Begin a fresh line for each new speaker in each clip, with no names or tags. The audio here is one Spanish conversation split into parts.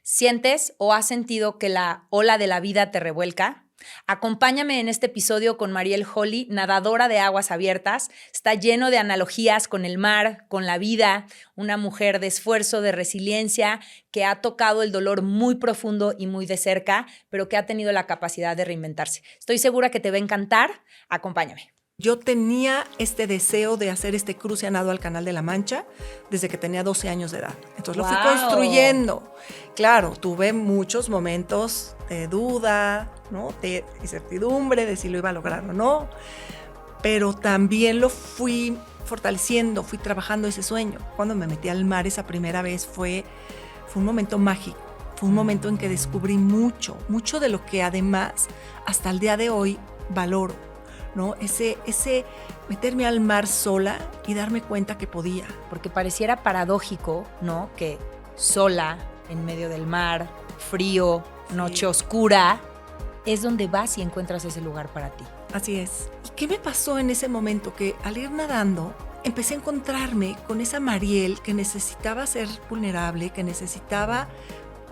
¿Sientes o has sentido que la ola de la vida te revuelca? Acompáñame en este episodio con Mariel Holly, nadadora de aguas abiertas. Está lleno de analogías con el mar, con la vida, una mujer de esfuerzo, de resiliencia, que ha tocado el dolor muy profundo y muy de cerca, pero que ha tenido la capacidad de reinventarse. Estoy segura que te va a encantar. Acompáñame.
Yo tenía este deseo de hacer este cruce a nado al Canal de la Mancha desde que tenía 12 años de edad. Entonces lo fui construyendo. Claro, tuve muchos momentos de duda, ¿no? De incertidumbre de si lo iba a lograr o no, pero también lo fui fortaleciendo, fui trabajando ese sueño. Cuando me metí al mar esa primera vez fue un momento mágico. Fue un momento en que descubrí mucho de lo que además hasta el día de hoy valoro, ¿no? Ese meterme al mar sola y darme cuenta que podía.
Porque pareciera paradójico, ¿no? Que sola, en medio del mar, frío, noche oscura, es donde vas y encuentras ese lugar para ti.
Así es. ¿Y qué me pasó en ese momento? Que al ir nadando, empecé a encontrarme con esa Mariel que necesitaba ser vulnerable, que necesitaba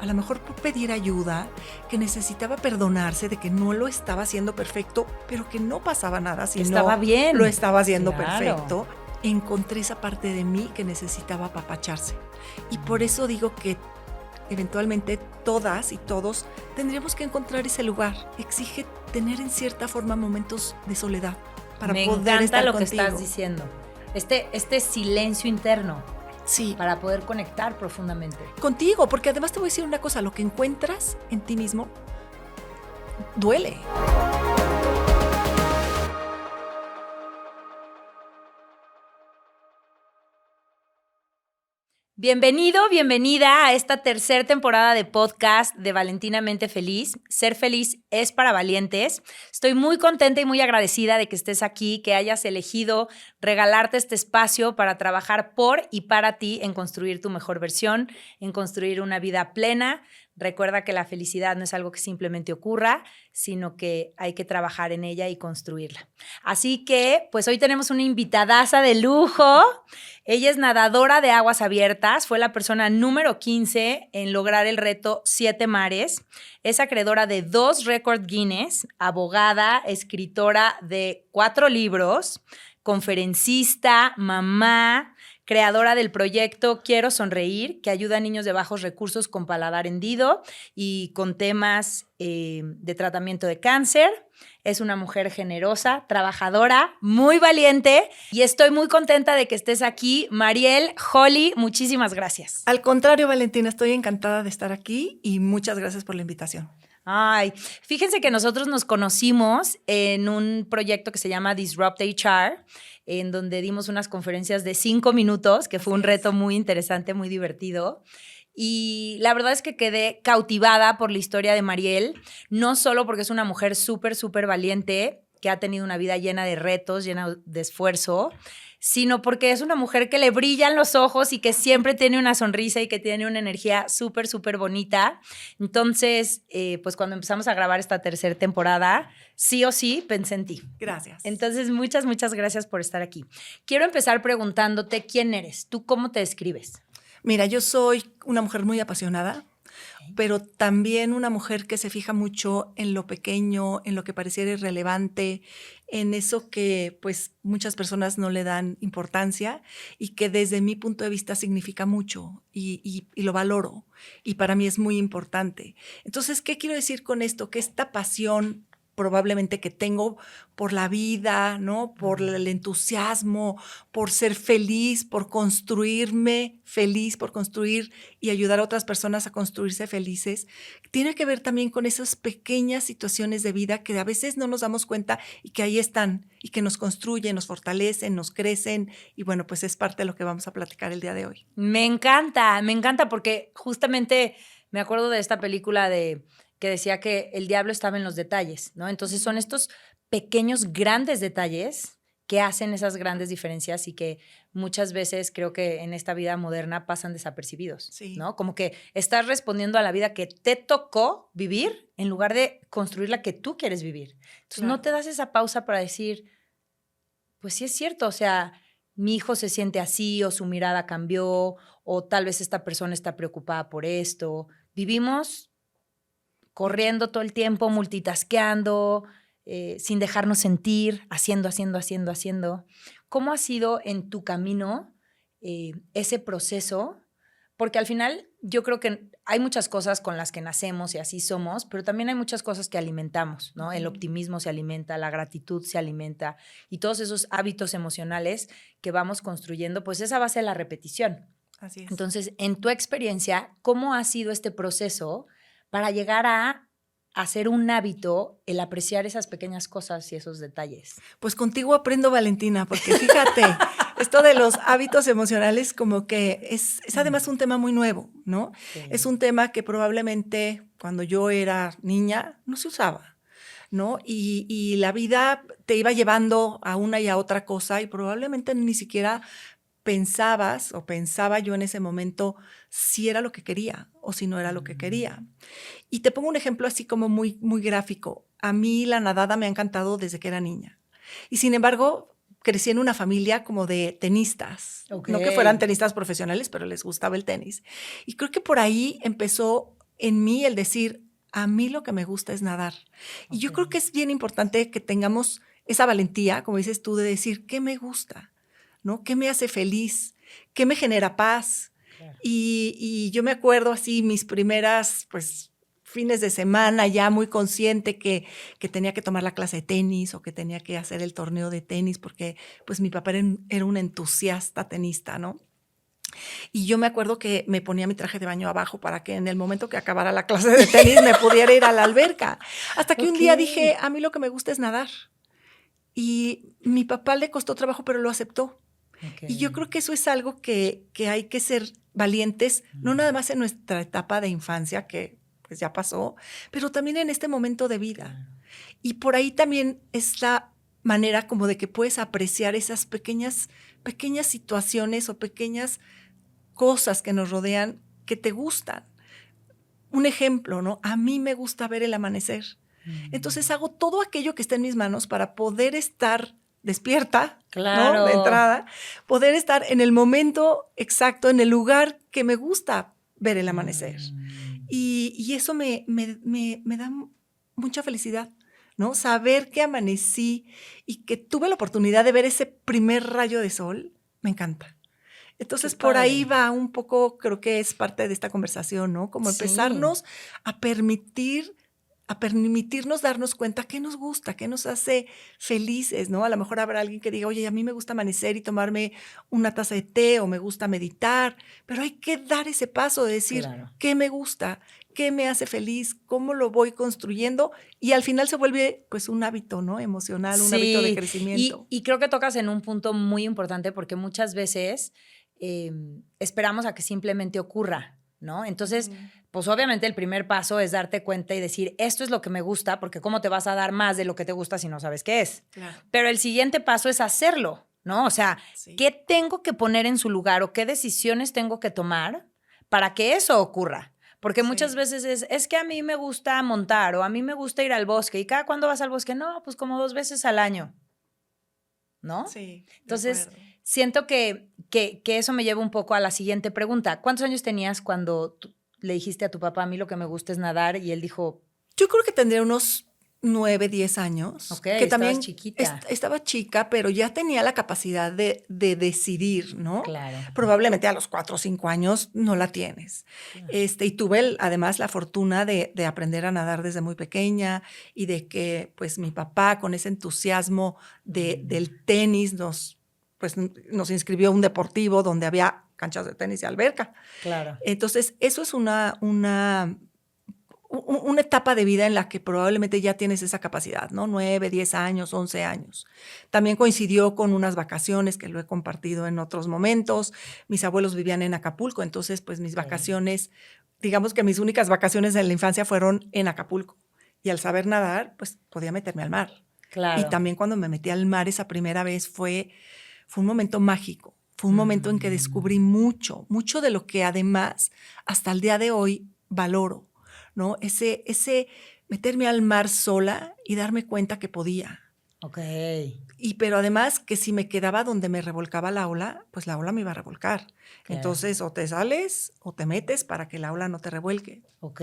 a lo mejor pedir ayuda, que necesitaba perdonarse de que no lo estaba haciendo perfecto, pero que no pasaba nada si
estaba bien.
Lo estaba haciendo perfecto. Encontré esa parte de mí que necesitaba apapacharse. Y por eso digo que eventualmente todas y todos tendríamos que encontrar ese lugar. Exige tener en cierta forma momentos de soledad para
Me
poder
encanta
estar
lo
contigo.
que estás diciendo. Este silencio interno.
Sí.
Para poder conectar profundamente.
Contigo, porque además te voy a decir una cosa, lo que encuentras en ti mismo duele.
Bienvenido, bienvenida a esta tercera temporada de podcast de Valentinamente Feliz. Ser feliz es para valientes. Estoy muy contenta y muy agradecida de que estés aquí, que hayas elegido regalarte este espacio para trabajar por y para ti en construir tu mejor versión, en construir una vida plena. Recuerda que la felicidad no es algo que simplemente ocurra, sino que hay que trabajar en ella y construirla. Así que, pues hoy tenemos una invitadaza de lujo. Ella es nadadora de aguas abiertas, fue la persona número 15 en lograr el reto 7 mares. Es acreedora de 2 récords Guinness, abogada, escritora de 4 libros, conferencista, mamá, creadora del proyecto Quiero Sonreír, que ayuda a niños de bajos recursos con paladar hendido y con temas de tratamiento de cáncer. Es una mujer generosa, trabajadora, muy valiente y estoy muy contenta de que estés aquí. Mariel Holly, muchísimas gracias.
Al contrario, Valentina, estoy encantada de estar aquí y muchas gracias por la invitación.
Ay, fíjense que nosotros nos conocimos en un proyecto que se llama Disrupt HR, en donde dimos unas conferencias de 5 minutos, que fue un reto muy interesante, muy divertido. Y la verdad es que quedé cautivada por la historia de Mariel, no solo porque es una mujer súper, súper valiente, que ha tenido una vida llena de retos, llena de esfuerzo, sino porque es una mujer que le brillan los ojos y que siempre tiene una sonrisa y que tiene una energía súper, súper bonita. Entonces, pues cuando empezamos a grabar esta tercera temporada, sí o sí pensé en ti.
Gracias.
Entonces, muchas, muchas gracias por estar aquí. Quiero empezar preguntándote quién eres, tú cómo te describes.
Mira, yo soy una mujer muy apasionada, pero también una mujer que se fija mucho en lo pequeño, en lo que pareciera irrelevante, en eso que pues muchas personas no le dan importancia y que desde mi punto de vista significa mucho y lo valoro y para mí es muy importante. Entonces, ¿qué quiero decir con esto? Que esta pasión probablemente que tengo por la vida, ¿no? Por el entusiasmo, por ser feliz, por construirme feliz, por construir y ayudar a otras personas a construirse felices, tiene que ver también con esas pequeñas situaciones de vida que a veces no nos damos cuenta y que ahí están y que nos construyen, nos fortalecen, nos crecen y bueno, pues es parte de lo que vamos a platicar el día de hoy.
Me encanta porque justamente me acuerdo de esta película que decía que el diablo estaba en los detalles, ¿no? Entonces son estos pequeños, grandes detalles que hacen esas grandes diferencias y que muchas veces creo que en esta vida moderna pasan desapercibidos,
Sí.
¿no? Como que estás respondiendo a la vida que te tocó vivir en lugar de construir la que tú quieres vivir. Entonces
Claro.
no te das esa pausa para decir, pues sí es cierto, o sea, mi hijo se siente así o su mirada cambió o tal vez esta persona está preocupada por esto. vivimos corriendo todo el tiempo, multitaskeando, sin dejarnos sentir, haciendo. ¿Cómo ha sido en tu camino ese proceso? Porque al final yo creo que hay muchas cosas con las que nacemos y así somos, pero también hay muchas cosas que alimentamos, ¿no? El optimismo se alimenta, la gratitud se alimenta y todos esos hábitos emocionales que vamos construyendo, pues esa va a ser la repetición.
Así es.
Entonces, en tu experiencia, ¿cómo ha sido este proceso para llegar a hacer un hábito el apreciar esas pequeñas cosas y esos detalles?
Pues contigo aprendo, Valentina, porque fíjate, esto de los hábitos emocionales como que es además un tema muy nuevo, ¿no?
Sí.
Es un tema que probablemente cuando yo era niña no se usaba, ¿no? Y la vida te iba llevando a una y a otra cosa y probablemente ni siquiera pensabas o pensaba yo en ese momento si era lo que quería o si no era lo que quería. Y te pongo un ejemplo así como muy, muy gráfico. A mí la nadada me ha encantado desde que era niña. Y sin embargo, crecí en una familia como de tenistas.
Ok.
No que fueran tenistas profesionales, pero les gustaba el tenis. Y creo que por ahí empezó en mí el decir, a mí lo que me gusta es nadar. Y yo creo que es bien importante que tengamos esa valentía, como dices tú, de decir, ¿qué me gusta? ¿No? ¿Qué me hace feliz? ¿Qué me genera paz?
Claro.
Y yo me acuerdo así mis primeras, pues, fines de semana ya muy consciente que tenía que tomar la clase de tenis o que tenía que hacer el torneo de tenis porque pues mi papá era un entusiasta tenista, ¿no? Y yo me acuerdo que me ponía mi traje de baño abajo para que en el momento que acabara la clase de tenis me pudiera ir a la alberca. Hasta que un día dije, a mí lo que me gusta es nadar. Y mi papá le costó trabajo, pero lo aceptó. Y yo creo que eso es algo que hay que ser valientes, no nada más en nuestra etapa de infancia, que pues ya pasó, pero también en este momento de vida. Y por ahí también es la manera como de que puedes apreciar esas pequeñas situaciones o pequeñas cosas que nos rodean que te gustan. Un ejemplo, ¿no? A mí me gusta ver el amanecer. Entonces hago todo aquello que está en mis manos para poder estar despierta,
Claro.
¿no? De entrada, poder estar en el momento exacto, en el lugar que me gusta ver el amanecer. Y eso me da mucha felicidad, ¿no? Saber que amanecí y que tuve la oportunidad de ver ese primer rayo de sol, me encanta. Entonces, por ahí va un poco, creo que es parte de esta conversación, ¿no? Como empezarnos a permitirnos darnos cuenta qué nos gusta, qué nos hace felices, ¿no? A lo mejor habrá alguien que diga, oye, a mí me gusta amanecer y tomarme una taza de té o me gusta meditar, pero hay que dar ese paso de decir, ¿qué me gusta? ¿Qué me hace feliz? ¿Cómo lo voy construyendo? Y al final se vuelve pues un hábito, ¿no? Emocional, un hábito de crecimiento.
Y creo que tocas en un punto muy importante porque muchas veces esperamos a que simplemente ocurra, ¿no? Entonces, pues obviamente el primer paso es darte cuenta y decir, esto es lo que me gusta, porque ¿cómo te vas a dar más de lo que te gusta si no sabes qué es?
Claro.
Pero el siguiente paso es hacerlo, ¿no? O sea, ¿qué tengo que poner en su lugar o qué decisiones tengo que tomar para que eso ocurra? Porque muchas veces es que a mí me gusta montar o a mí me gusta ir al bosque. ¿Y cada cuándo vas al bosque? No, pues como 2 veces al año, ¿no?
Sí.
Entonces, siento que eso me lleva un poco a la siguiente pregunta. ¿Cuántos años tenías cuando le dijiste a tu papá, a mí lo que me gusta es nadar? Y él dijo...
Yo creo que tendría unos 9, 10 años.
Ok,
que también
chiquita.
Estaba chica, pero ya tenía la capacidad de decidir, ¿no?
Claro.
Probablemente a los 4 o 5 años no la tienes. Claro. Y tuve además la fortuna de aprender a nadar desde muy pequeña y de que pues mi papá con ese entusiasmo del tenis nos inscribió a un deportivo donde había canchas de tenis y alberca.
Claro.
Entonces, eso es una etapa de vida en la que probablemente ya tienes esa capacidad, ¿no? 9, 10 años, 11 años. También coincidió con unas vacaciones que lo he compartido en otros momentos. Mis abuelos vivían en Acapulco, entonces pues mis vacaciones, digamos que mis únicas vacaciones en la infancia fueron en Acapulco. Y al saber nadar, pues podía meterme al mar.
Claro.
Y también cuando me metí al mar esa primera vez fue un momento mágico. Fue un momento en que descubrí mucho de lo que además hasta el día de hoy valoro, ¿no? Ese meterme al mar sola y darme cuenta que podía.
Ok.
Pero además que si me quedaba donde me revolcaba la ola, pues la ola me iba a revolcar.
Claro.
Entonces, o te sales o te metes para que la ola no te revuelque.
Ok.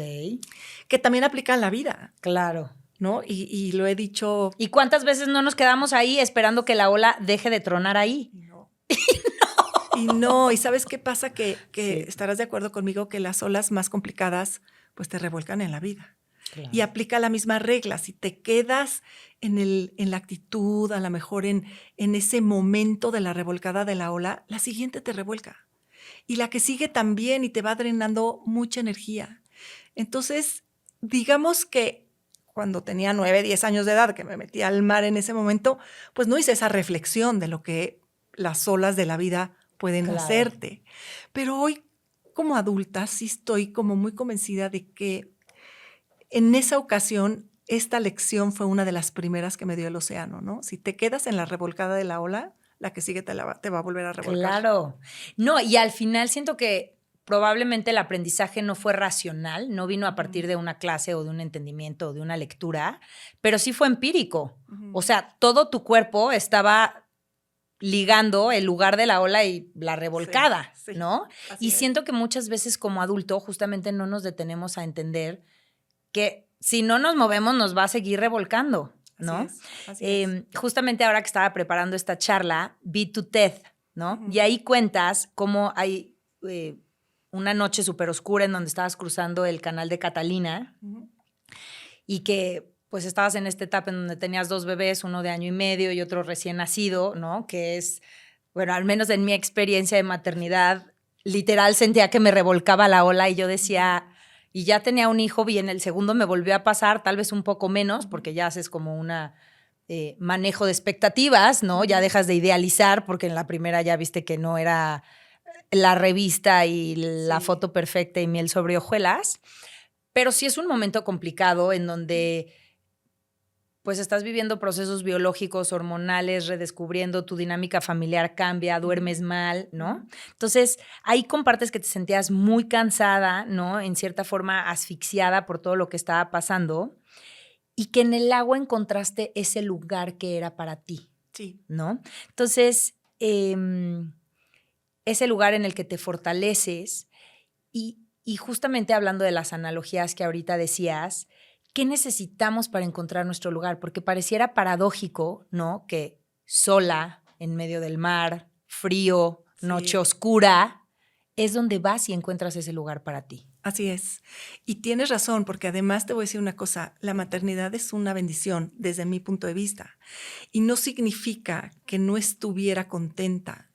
Que también aplica en la vida,
Claro.
¿no? Y lo he dicho.
¿Y cuántas veces no nos quedamos ahí esperando que la ola deje de tronar ahí?
Y ¿sabes qué pasa? Que
Sí.
estarás de acuerdo conmigo que las olas más complicadas pues te revuelcan en la vida.
Claro.
Y aplica la misma regla. Si te quedas en la actitud, a lo mejor en ese momento de la revolcada de la ola, la siguiente te revuelca. Y la que sigue también y te va drenando mucha energía. Entonces, digamos que cuando tenía 9, 10 años de edad, que me metí al mar en ese momento, pues no hice esa reflexión de lo que las olas de la vida pueden hacerte. Pero hoy, como adulta, sí estoy como muy convencida de que en esa ocasión, esta lección fue una de las primeras que me dio el océano, ¿no? Si te quedas en la revolcada de la ola, la que sigue te va a volver a revolcar.
Claro. No, y al final siento que probablemente el aprendizaje no fue racional, no vino a partir de una clase o de un entendimiento o de una lectura, pero sí fue empírico. O sea, todo tu cuerpo estaba ligando el lugar de la ola y la revolcada,
sí,
¿no?
así
Y
es.
siento que muchas veces como adulto justamente no nos detenemos a entender que si no nos movemos nos va a seguir revolcando, ¿no?
Así es.
Justamente ahora que estaba preparando esta charla, vi tu TED, ¿no? Y ahí cuentas cómo hay una noche súper oscura en donde estabas cruzando el canal de Catalina y que pues estabas en esta etapa en donde tenías 2 bebés, uno de año y medio y otro recién nacido, ¿no? Que es, bueno, al menos en mi experiencia de maternidad, literal sentía que me revolcaba la ola y yo decía, y ya tenía un hijo, bien, el segundo me volvió a pasar, tal vez un poco menos, porque ya haces como una manejo de expectativas, ¿no? Ya dejas de idealizar, porque en la primera ya viste que no era la revista y la foto perfecta y miel sobre hojuelas. Pero sí es un momento complicado en donde pues estás viviendo procesos biológicos, hormonales, redescubriendo tu dinámica familiar cambia, duermes mal, ¿no? Entonces, ahí compartes que te sentías muy cansada, ¿no? En cierta forma asfixiada por todo lo que estaba pasando y que en el agua encontraste ese lugar que era para ti, ¿no? Entonces, ese lugar en el que te fortaleces y justamente hablando de las analogías que ahorita decías, ¿qué necesitamos para encontrar nuestro lugar? Porque pareciera paradójico, ¿no? Que sola, en medio del mar, frío, noche oscura, es donde vas y encuentras ese lugar para ti.
Así es. Y tienes razón, porque además te voy a decir una cosa, la maternidad es una bendición desde mi punto de vista. Y no significa que no estuviera contenta.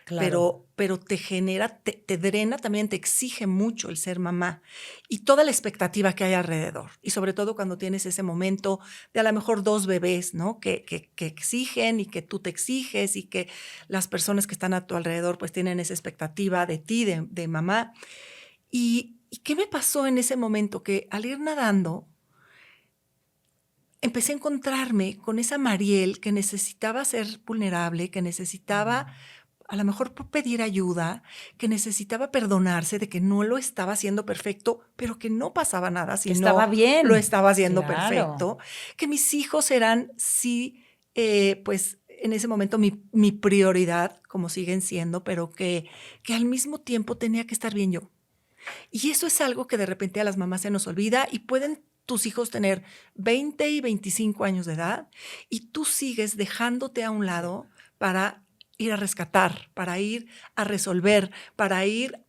Claro.
Pero te genera, te drena, también te exige mucho el ser mamá y toda la expectativa que hay alrededor. Y sobre todo cuando tienes ese momento de a lo mejor 2 bebés, ¿no? Que exigen y que tú te exiges y que las personas que están a tu alrededor pues tienen esa expectativa de ti, de mamá. ¿Y qué me pasó en ese momento? Que al ir nadando, empecé a encontrarme con esa Mariel que necesitaba ser vulnerable, que necesitaba a lo mejor pedir ayuda, que necesitaba perdonarse de que no lo estaba haciendo perfecto, pero que no pasaba nada si
estaba
no
bien.
lo estaba haciendo
Claro.
perfecto, que mis hijos eran sí, pues en ese momento mi prioridad, como siguen siendo, pero que al mismo tiempo tenía que estar bien yo. Y eso es algo que de repente a las mamás se nos olvida y pueden tus hijos tener 20 y 25 años de edad y tú sigues dejándote a un lado para ir a rescatar, para ir a resolver, para ir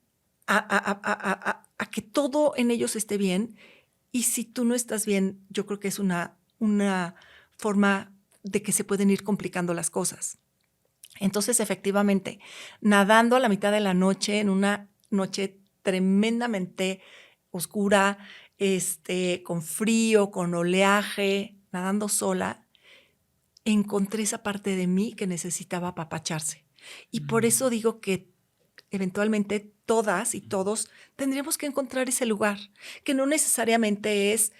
a que todo en ellos esté bien. Y si tú no estás bien, yo creo que es una forma de que se pueden ir complicando las cosas. Entonces, efectivamente, nadando a la mitad de la noche, en una noche tremendamente oscura, con frío, con oleaje, nadando sola, encontré esa parte de mí que necesitaba apapacharse. Y por eso digo que eventualmente todas y todos tendríamos que encontrar ese lugar, que no necesariamente es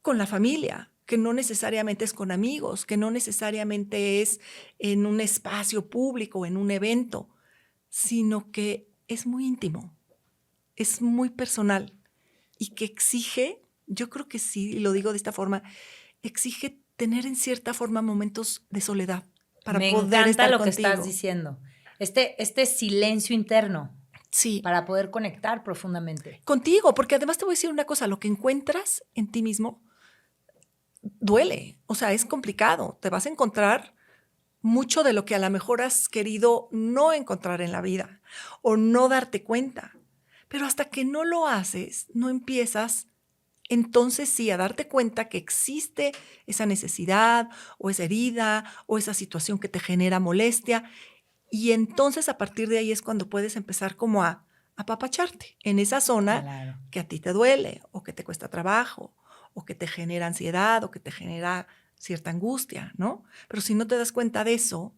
con la familia, que no necesariamente es con amigos, que no necesariamente es en un espacio público, en un evento, sino que es muy íntimo, es muy personal y que exige, yo creo que sí, y lo digo de esta forma, exige tener en cierta forma momentos de soledad para
Me
poder
encanta
estar
lo que
contigo.
estás diciendo. Este silencio interno
Sí.
para poder conectar profundamente.
Contigo, porque además te voy a decir una cosa, lo que encuentras en ti mismo duele, o sea, es complicado. Te vas a encontrar mucho de lo que a lo mejor has querido no encontrar en la vida o no darte cuenta. Pero hasta que no lo haces, no empiezas, entonces sí, a darte cuenta que existe esa necesidad o esa herida o esa situación que te genera molestia. Y entonces a partir de ahí es cuando puedes empezar como a apapacharte en esa zona
Claro.
que a ti te duele o que te cuesta trabajo o que te genera ansiedad o que te genera cierta angustia, ¿no? Pero si no te das cuenta de eso,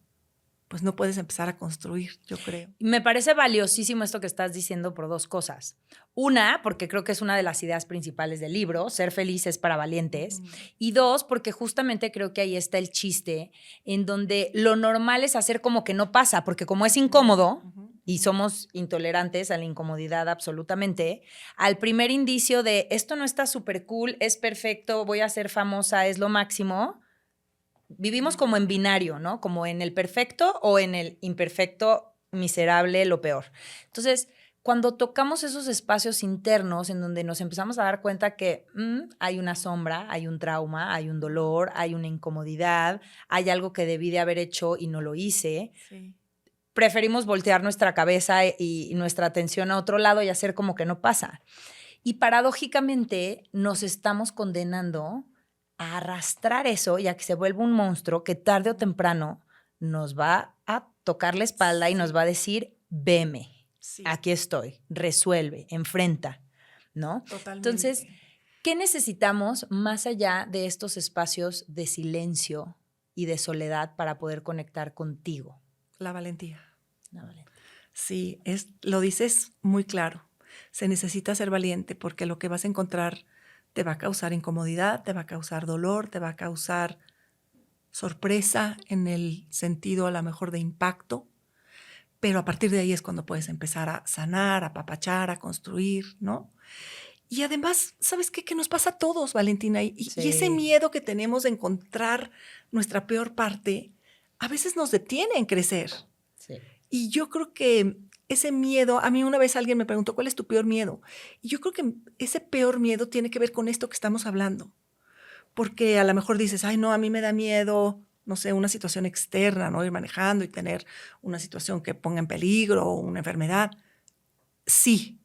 pues no puedes empezar a construir, yo creo.
Me parece valiosísimo esto que estás diciendo por dos cosas. Una, porque creo que es una de las ideas principales del libro, ser feliz es para valientes. Y dos, porque justamente creo que ahí está el chiste, en donde lo normal es hacer como que no pasa, porque como es incómodo y somos intolerantes a la incomodidad absolutamente, al primer indicio de esto no está súper cool, es perfecto, voy a ser famosa, es lo máximo, vivimos como en binario, ¿no? Como en el perfecto o en el imperfecto, miserable, lo peor. Entonces, cuando tocamos esos espacios internos en donde nos empezamos a dar cuenta que hay una sombra, hay un trauma, hay un dolor, hay una incomodidad, hay algo que debí de haber hecho y no lo hice,
Sí.
preferimos voltear nuestra cabeza y nuestra atención a otro lado y hacer como que no pasa. Y paradójicamente nos estamos condenando a arrastrar eso y a que se vuelva un monstruo que tarde o temprano nos va a tocar la espalda y nos va a decir, veme,
Sí.
aquí estoy, resuelve, enfrenta, ¿no?
Totalmente.
Entonces, ¿qué necesitamos más allá de estos espacios de silencio y de soledad para poder conectar contigo?
La valentía.
No, vale.
Sí, lo dices muy claro. Se necesita ser valiente porque lo que vas a encontrar te va a causar incomodidad, te va a causar dolor, te va a causar sorpresa en el sentido a lo mejor de impacto, pero a partir de ahí es cuando puedes empezar a sanar, a apapachar, a construir, ¿no? Y además, ¿sabes qué? Que nos pasa a todos, Valentina, y ese miedo que tenemos de encontrar nuestra peor parte, a veces nos detiene en crecer.
Sí.
Y yo creo que ese miedo, a mí una vez alguien me preguntó, ¿cuál es tu peor miedo? Y yo creo que ese peor miedo tiene que ver con esto que estamos hablando. Porque a lo mejor dices, ay, no, a mí me da miedo, no sé, una situación externa, ¿no? Ir manejando y tener una situación que ponga en peligro o una enfermedad. Sí,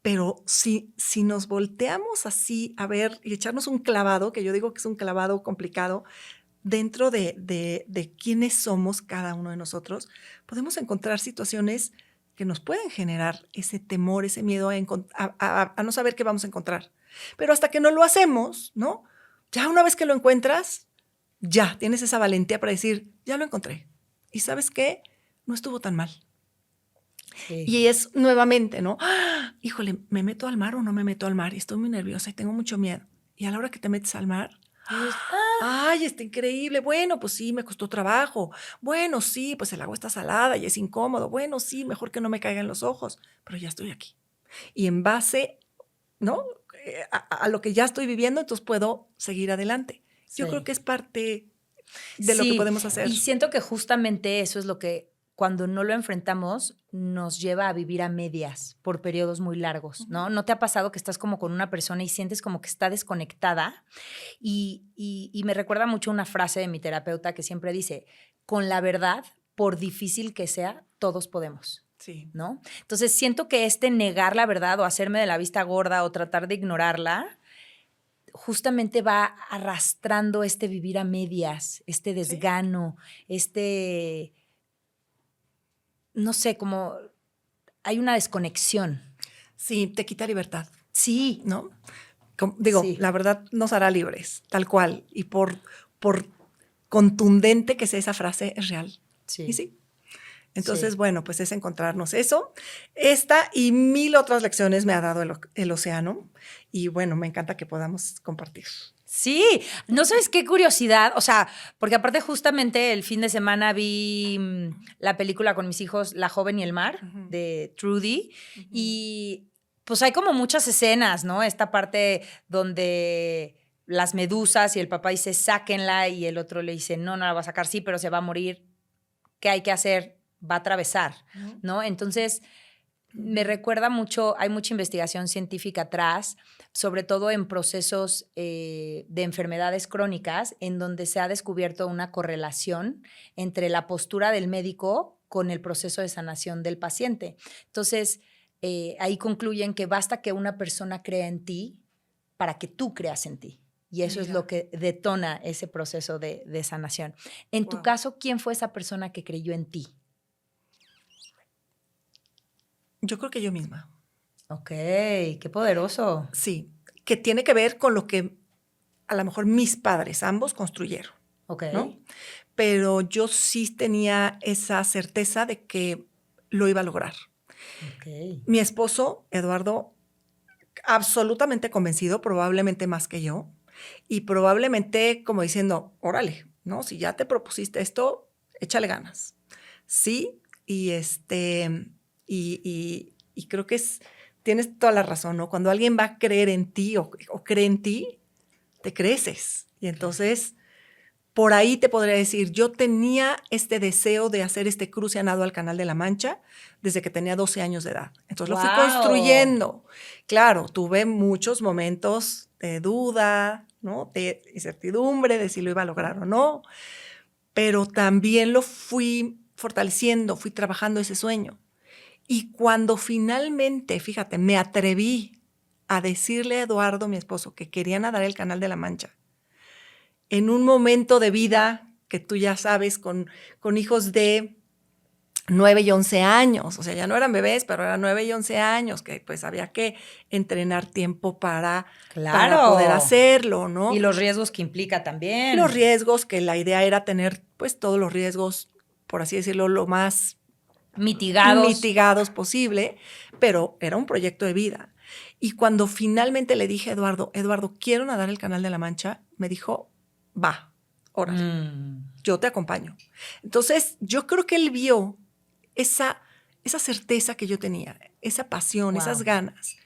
pero si nos volteamos así a ver y echarnos un clavado, que yo digo que es un clavado complicado, dentro de quiénes somos cada uno de nosotros, podemos encontrar situaciones que nos pueden generar ese temor, ese miedo a no saber qué vamos a encontrar. Pero hasta que no lo hacemos, ¿no? Ya una vez que lo encuentras, ya tienes esa valentía para decir, ya lo encontré. ¿Y sabes qué? No estuvo tan mal.
Sí.
Y es nuevamente, ¿no? ¡Ah! Híjole, ¿me meto al mar o no me meto al mar? Y estoy muy nerviosa y tengo mucho miedo. Y a la hora que te metes al mar, ¡ay, está increíble! Bueno, pues sí, me costó trabajo. Bueno, sí, pues el agua está salada y es incómodo. Bueno, sí, mejor que no me caigan los ojos, pero ya estoy aquí. Y en base, ¿no? A lo que ya estoy viviendo, entonces puedo seguir adelante. Yo creo que es parte de lo que podemos hacer.
Y siento que justamente eso es lo que cuando no lo enfrentamos nos lleva a vivir a medias por periodos muy largos, ¿no? ¿No te ha pasado que estás como con una persona y sientes como que está desconectada? Y me recuerda mucho una frase de mi terapeuta que siempre dice, con la verdad, por difícil que sea, todos podemos.
Sí.
¿No? Entonces siento que negar la verdad o hacerme de la vista gorda o tratar de ignorarla justamente va arrastrando vivir a medias, desgano, no sé, como hay una desconexión.
Sí, te quita libertad.
Sí.
¿No? Digo, sí. La verdad nos hará libres, tal cual. Y por contundente que sea esa frase, es real.
Sí.
Y sí. Entonces, bueno, pues es encontrarnos eso. Esta y 1000 otras lecciones me ha dado el océano. Y bueno, me encanta que podamos compartir.
Sí, no sabes qué curiosidad, o sea, porque aparte justamente el fin de semana vi la película con mis hijos La joven y el mar, de Trudy, y pues hay como muchas escenas, ¿no? Esta parte donde las medusas y el papá dice, sáquenla, y el otro le dice, no, no la va a sacar, sí, pero se va a morir. ¿Qué hay que hacer? Va a atravesar, ¿no? Entonces, me recuerda mucho, hay mucha investigación científica atrás, sobre todo en procesos de enfermedades crónicas, en donde se ha descubierto una correlación entre la postura del médico con el proceso de sanación del paciente. Entonces, ahí concluyen que basta que una persona crea en ti para que tú creas en ti. Y eso es lo que detona ese proceso de sanación. En tu caso, ¿quién fue esa persona que creyó en ti?
Yo creo que yo misma.
Ok, qué poderoso.
Sí, que tiene que ver con lo que a lo mejor mis padres, ambos, construyeron.
Ok.
¿No? Pero yo sí tenía esa certeza de que lo iba a lograr.
Okay.
Mi esposo, Eduardo, absolutamente convencido, probablemente más que yo, y probablemente como diciendo, órale, ¿no? Si ya te propusiste esto, échale ganas. Sí, y y creo que tienes toda la razón, ¿no? Cuando alguien va a creer en ti o cree en ti, te creces. Y entonces, por ahí te podría decir, yo tenía este deseo de hacer este cruce a nado al Canal de la Mancha desde que tenía 12 años de edad. Entonces lo fui construyendo. Claro, tuve muchos momentos de duda, ¿no? De incertidumbre de si lo iba a lograr o no, pero también lo fui fortaleciendo, fui trabajando ese sueño. Y cuando finalmente, fíjate, me atreví a decirle a Eduardo, mi esposo, que quería nadar el Canal de la Mancha, en un momento de vida que tú ya sabes, con hijos de 9 y 11 años, o sea, ya no eran bebés, pero eran 9 y 11 años, que pues había que entrenar tiempo para poder hacerlo, ¿no?
Y los riesgos que implica también.
Los riesgos, que la idea era tener pues todos los riesgos, por así decirlo, lo más mitigados posible, pero era un proyecto de vida. Y cuando finalmente le dije a Eduardo, quiero nadar el Canal de la Mancha, me dijo, va, órale, yo te acompaño. Entonces, yo creo que él vio esa certeza que yo tenía, esa pasión, esas ganas.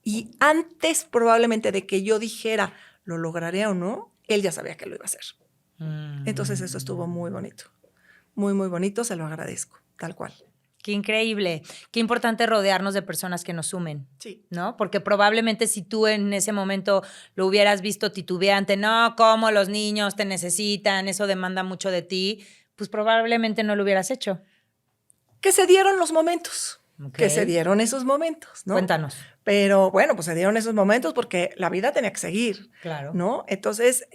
Y antes probablemente de que yo dijera, lo lograré o no, él ya sabía que lo iba a hacer. Entonces, eso estuvo muy bonito. Muy, muy bonito, se lo agradezco, tal cual.
Qué increíble, qué importante rodearnos de personas que nos sumen,
sí,
¿no? Porque probablemente si tú en ese momento lo hubieras visto titubeante, no, ¿cómo los niños te necesitan? Eso demanda mucho de ti, pues probablemente no lo hubieras hecho.
Que se dieron los momentos, que se dieron esos momentos, ¿no?
Cuéntanos.
Pero bueno, pues se dieron esos momentos porque la vida tenía que seguir,
claro,
¿no? Entonces,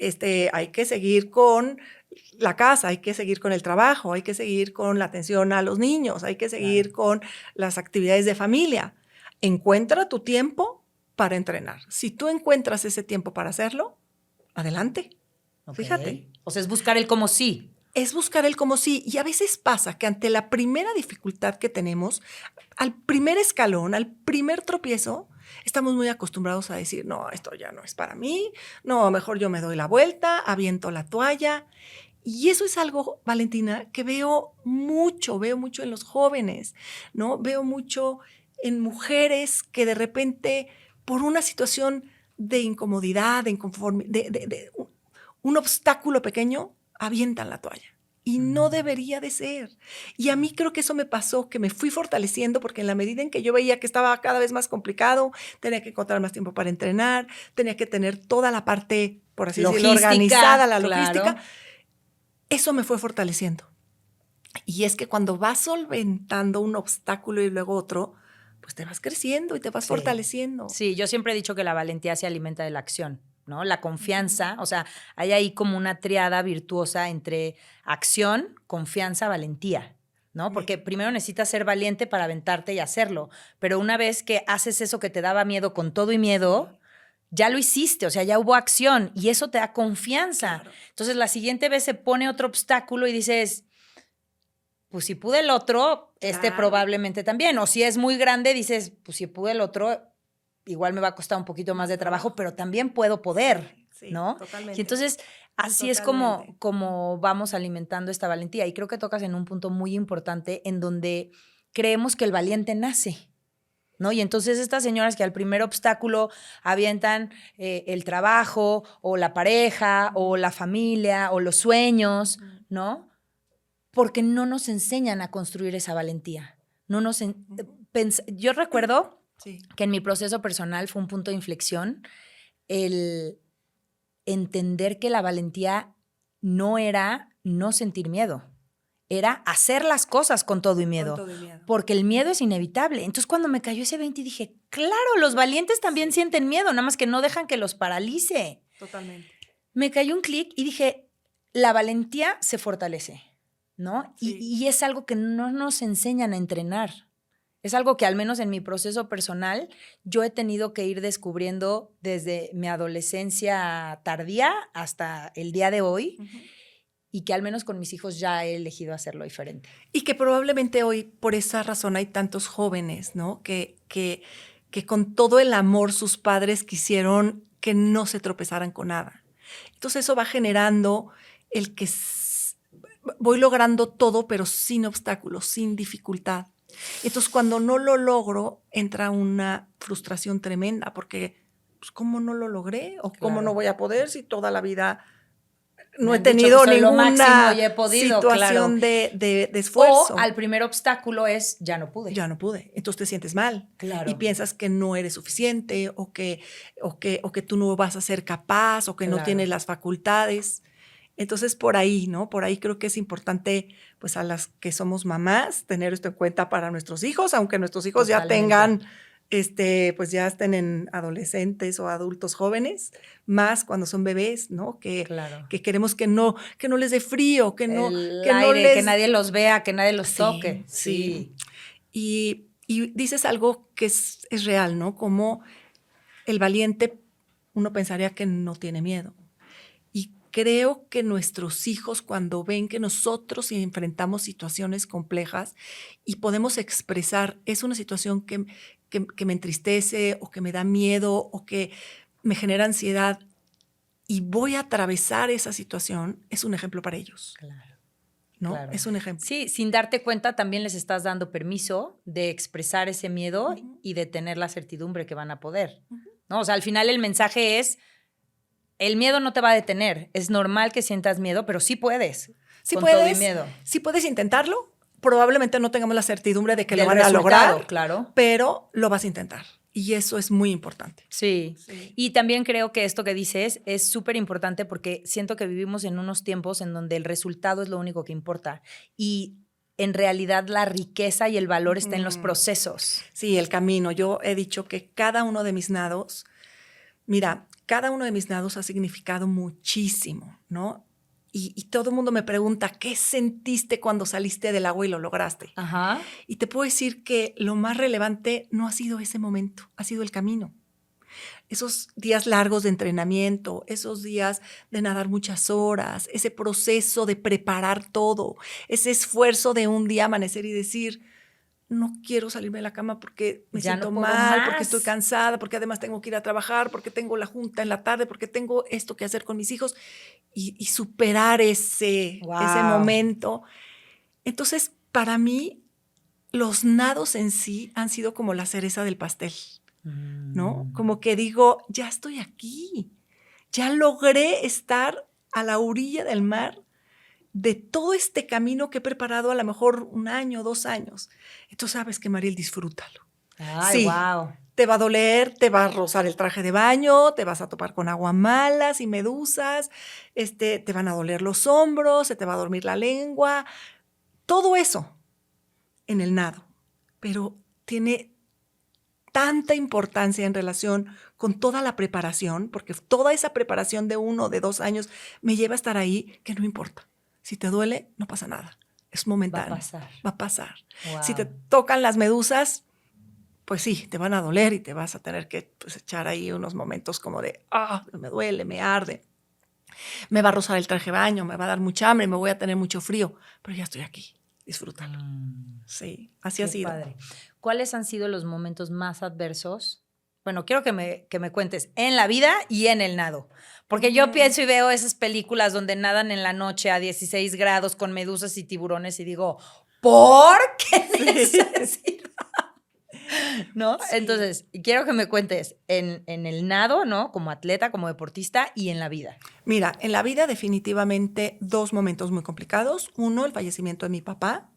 hay que seguir con la casa, hay que seguir con el trabajo, hay que seguir con la atención a los niños, hay que seguir con las actividades de familia. Encuentra tu tiempo para entrenar. Si tú encuentras ese tiempo para hacerlo, adelante. Fíjate.
O sea, es buscar el como sí.
Es buscar el como sí. Y a veces pasa que ante la primera dificultad que tenemos, al primer escalón, al primer tropiezo, estamos muy acostumbrados a decir, no, esto ya no es para mí, no, mejor yo me doy la vuelta, aviento la toalla. Y eso es algo, Valentina, que veo mucho en los jóvenes, ¿no? Veo mucho en mujeres que de repente, por una situación de incomodidad, de inconformidad, de un obstáculo pequeño, avientan la toalla. Y no debería de ser. Y a mí creo que eso me pasó, que me fui fortaleciendo porque en la medida en que yo veía que estaba cada vez más complicado, tenía que encontrar más tiempo para entrenar, tenía que tener toda la parte, por así decirlo, organizada, la logística. Eso me fue fortaleciendo. Y es que cuando vas solventando un obstáculo y luego otro, pues te vas creciendo y te vas fortaleciendo.
Sí, yo siempre he dicho que la valentía se alimenta de la acción, ¿no? La confianza, o sea, hay ahí como una triada virtuosa entre acción, confianza, valentía, ¿no? Porque primero necesitas ser valiente para aventarte y hacerlo, pero una vez que haces eso que te daba miedo con todo y miedo, ya lo hiciste, o sea, ya hubo acción y eso te da confianza. Claro. Entonces, la siguiente vez se pone otro obstáculo y dices, pues si pude el otro, probablemente también. O si es muy grande, dices, pues si pude el otro, igual me va a costar un poquito más de trabajo, pero también puedo poder, ¿no? Totalmente. Y entonces, así es como vamos alimentando esta valentía. Y creo que tocas en un punto muy importante en donde creemos que el valiente nace. ¿no? Y entonces estas señoras que al primer obstáculo avientan el trabajo o la pareja o la familia o los sueños, ¿no? Porque no nos enseñan a construir esa valentía. No nos yo recuerdo que en mi proceso personal fue un punto de inflexión el entender que la valentía no era no sentir miedo, era hacer las cosas con todo y miedo, porque el miedo es inevitable. Entonces cuando me cayó ese 20 dije, claro, los valientes también sienten miedo, nada más que no dejan que los paralice.
Totalmente.
Me cayó un clic y dije, la valentía se fortalece, ¿no?
Sí.
Y es algo que no nos enseñan a entrenar. Es algo que al menos en mi proceso personal yo he tenido que ir descubriendo desde mi adolescencia tardía hasta el día de hoy. Y que al menos con mis hijos ya he elegido hacerlo diferente.
Y que probablemente hoy, por esa razón, hay tantos jóvenes, ¿no? Que con todo el amor sus padres quisieron que no se tropezaran con nada. Entonces eso va generando el que voy logrando todo, pero sin obstáculos, sin dificultad. Entonces cuando no lo logro, entra una frustración tremenda, porque pues, ¿cómo no lo logré? ¿O cómo no voy a poder si toda la vida no he tenido ninguna situación de esfuerzo?
O al primer obstáculo es, ya no pude.
Ya no pude. Entonces te sientes mal.
Claro.
Y piensas que no eres suficiente o que tú no vas a ser capaz o que no tienes las facultades. Entonces, por ahí, ¿no? Por ahí creo que es importante, pues a las que somos mamás, tener esto en cuenta para nuestros hijos, aunque nuestros hijos ya tengan pues ya estén en adolescentes o adultos jóvenes, más cuando son bebés, ¿no? Que queremos que no les dé frío, que
nadie los vea, que nadie los toque.
Sí. Y dices algo que es real, ¿no? Como el valiente, uno pensaría que no tiene miedo. Y creo que nuestros hijos, cuando ven que nosotros enfrentamos situaciones complejas y podemos expresar, es una situación que me entristece o que me da miedo o que me genera ansiedad y voy a atravesar esa situación, es un ejemplo para ellos.
Claro.
¿No?
Claro.
Es un ejemplo.
Sí, sin darte cuenta también les estás dando permiso de expresar ese miedo y de tener la certidumbre que van a poder. ¿No? O sea, al final el mensaje es, el miedo no te va a detener. Es normal que sientas miedo, pero sí puedes.
Sí puedes intentarlo. Probablemente no tengamos la certidumbre de que lo van a lograr,
claro,
pero lo vas a intentar. Y eso es muy importante.
Sí. Y también creo que esto que dices es súper importante porque siento que vivimos en unos tiempos en donde el resultado es lo único que importa. Y en realidad la riqueza y el valor está en los procesos.
Sí, el camino. Yo he dicho que cada uno de mis nados, cada uno de mis nados ha significado muchísimo, ¿no? Y todo el mundo me pregunta, ¿qué sentiste cuando saliste del agua y lo lograste?
Ajá.
Y te puedo decir que lo más relevante no ha sido ese momento, ha sido el camino. Esos días largos de entrenamiento, esos días de nadar muchas horas, ese proceso de preparar todo, ese esfuerzo de un día amanecer y decir, no quiero salirme de la cama porque me siento mal, porque estoy cansada, porque además tengo que ir a trabajar, porque tengo la junta en la tarde, porque tengo esto que hacer con mis hijos y superar ese momento. Entonces, para mí, los nados en sí han sido como la cereza del pastel, ¿no? Como que digo, ya estoy aquí, ya logré estar a la orilla del mar de todo este camino que he preparado a lo mejor 1 año, 2 años. Entonces sabes que, Mariel, disfrútalo.
Ay, wow.
Te va a doler, te va a rozar el traje de baño, te vas a topar con aguamalas y medusas, te van a doler los hombros, se te va a dormir la lengua, todo eso en el nado. Pero tiene tanta importancia en relación con toda la preparación, porque toda esa preparación de 1, de 2 años me lleva a estar ahí, que no importa. Si te duele, no pasa nada. Es momentáneo. Va a pasar. Wow. Si te tocan las medusas, pues sí, te van a doler y te vas a tener que echar ahí unos momentos como de, me duele, me arde. Me va a rozar el traje de baño, me va a dar mucha hambre, me voy a tener mucho frío, pero ya estoy aquí. Disfrútalo. Sí, así ha sido.
Padre. ¿Cuáles han sido los momentos más adversos? Bueno, quiero que me cuentes en la vida y en el nado. Porque yo pienso y veo esas películas donde nadan en la noche a 16 grados con medusas y tiburones y digo, ¿por qué necesidad? ¿No?
Sí.
Entonces, quiero que me cuentes en el nado, ¿no? Como atleta, como deportista y en la vida.
Mira, en la vida definitivamente 2 momentos muy complicados. Uno, el fallecimiento de mi papá,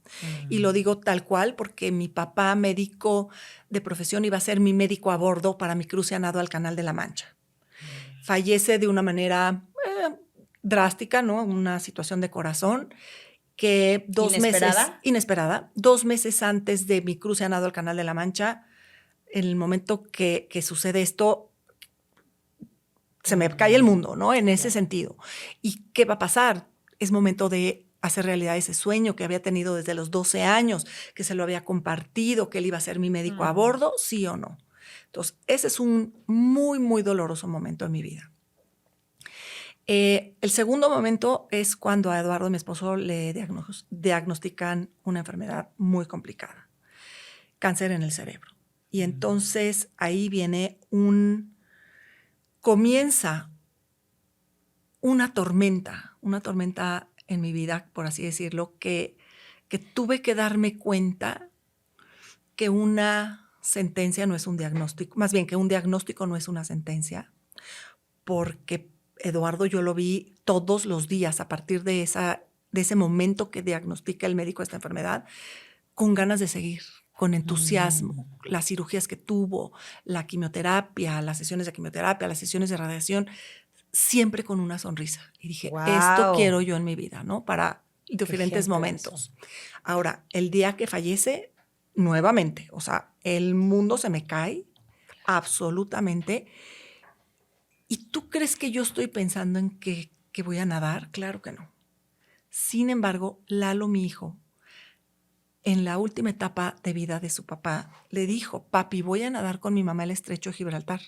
y lo digo tal cual porque mi papá, médico de profesión, iba a ser mi médico a bordo para mi cruce a nado al Canal de la Mancha. Fallece de una manera drástica, ¿no? Una situación de corazón que 2 meses,
¿Inesperada?
inesperada, 2 meses antes de mi cruce a nado al Canal de la Mancha, en el momento que sucede esto, se me cae el mundo, ¿no? En ese sentido. ¿Y qué va a pasar? Es momento de hacer realidad ese sueño que había tenido desde los 12 años, que se lo había compartido, que él iba a ser mi médico a bordo, sí o no. Entonces, ese es un muy, muy doloroso momento en mi vida. El segundo momento es cuando a Eduardo, mi esposo, le diagnostican una enfermedad muy complicada, cáncer en el cerebro. Y entonces ahí comienza una tormenta en mi vida, por así decirlo, que tuve que darme cuenta que una sentencia no es un diagnóstico, más bien que un diagnóstico no es una sentencia, porque Eduardo yo lo vi todos los días a partir de ese momento que diagnostica el médico esta enfermedad, con ganas de seguir, con entusiasmo, las cirugías que tuvo, la quimioterapia, las sesiones de quimioterapia, las sesiones de radiación, siempre con una sonrisa. Y dije, esto
Wow.
quiero yo en mi vida, ¿no? Para
Qué
diferentes
ejemplazo.
momentos. Ahora, el día que fallece, nuevamente, o sea, el mundo se me cae absolutamente. ¿Y tú crees que yo estoy pensando en que voy a nadar? Claro que no. Sin embargo, Lalo, mi hijo, en la última etapa de vida de su papá, le dijo, papi, voy a nadar con mi mamá al estrecho de Gibraltar.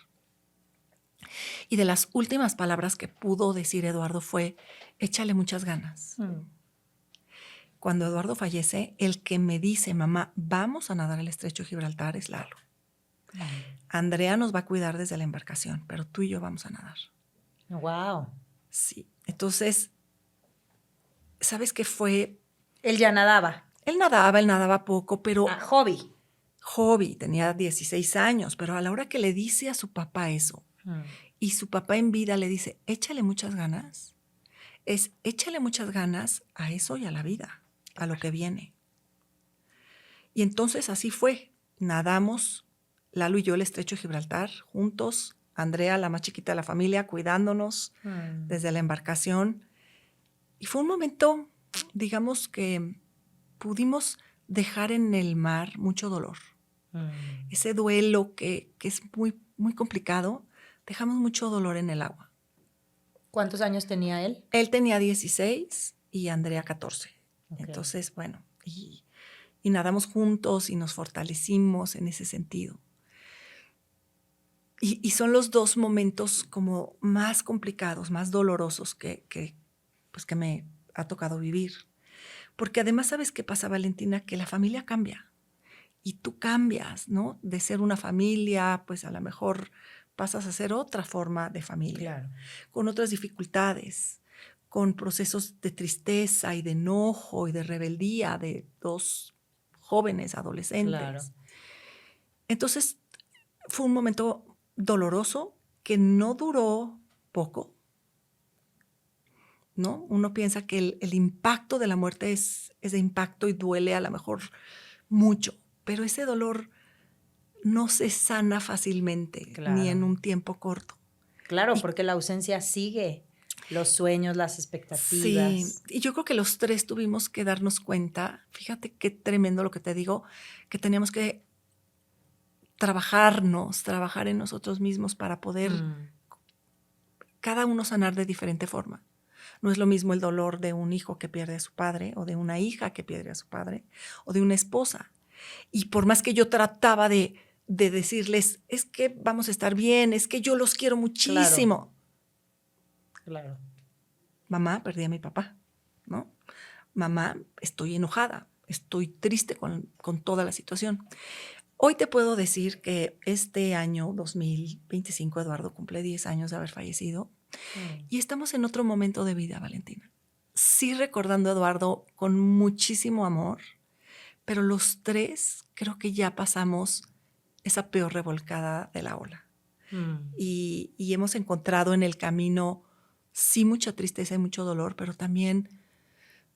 Y de las últimas palabras que pudo decir Eduardo fue, échale muchas ganas. Cuando Eduardo fallece, el que me dice, mamá, vamos a nadar al estrecho de Gibraltar es Lalo. Andrea nos va a cuidar desde la embarcación, pero tú y yo vamos a nadar.
Wow.
Sí. Entonces, ¿sabes qué fue?
Él ya nadaba.
Él nadaba poco, pero
Hobby.
hobby, tenía 16 años, pero a la hora que le dice a su papá eso, y su papá en vida le dice, échale muchas ganas, échale muchas ganas a eso y a la vida, a lo que viene. Y entonces así fue, nadamos, Lalo y yo, el estrecho de Gibraltar, juntos, Andrea, la más chiquita de la familia, cuidándonos desde la embarcación. Y fue un momento, digamos, que pudimos dejar en el mar mucho dolor. Ese duelo que es muy, muy complicado, dejamos mucho dolor en el agua.
¿Cuántos años tenía él?
Él tenía 16 y Andrea 14.
Okay.
Entonces, bueno, y nadamos juntos y nos fortalecimos en ese sentido. Y son los dos momentos como más complicados, más dolorosos que me ha tocado vivir. Porque además, ¿sabes qué pasa, Valentina? Que la familia cambia. Y tú cambias, ¿no? De ser una familia, pues a lo mejor pasas a ser otra forma de familia,
Claro.
con otras dificultades, con procesos de tristeza y de enojo y de rebeldía de dos jóvenes adolescentes.
Claro.
Entonces, fue un momento doloroso que no duró poco, ¿no? Uno piensa que el impacto de la muerte es de impacto y duele a lo mejor mucho, pero ese dolor no se sana fácilmente, ni en un tiempo corto.
Claro, porque la ausencia sigue, los sueños, las expectativas.
Sí, y yo creo que los tres tuvimos que darnos cuenta, fíjate qué tremendo lo que te digo, que teníamos que trabajar en nosotros mismos para poder cada uno sanar de diferente forma. No es lo mismo el dolor de un hijo que pierde a su padre, o de una hija que pierde a su padre, o de una esposa. Y por más que yo trataba de decirles, es que vamos a estar bien, es que yo los quiero muchísimo.
Claro.
Mamá, perdí a mi papá, ¿no? Mamá, estoy enojada, estoy triste con toda la situación. Hoy te puedo decir que este año 2025, Eduardo cumple 10 años de haber fallecido y estamos en otro momento de vida, Valentina. Sí, recordando a Eduardo con muchísimo amor, pero los tres creo que ya pasamos esa peor revolcada de la ola. Y hemos encontrado en el camino, sí, mucha tristeza y mucho dolor, pero también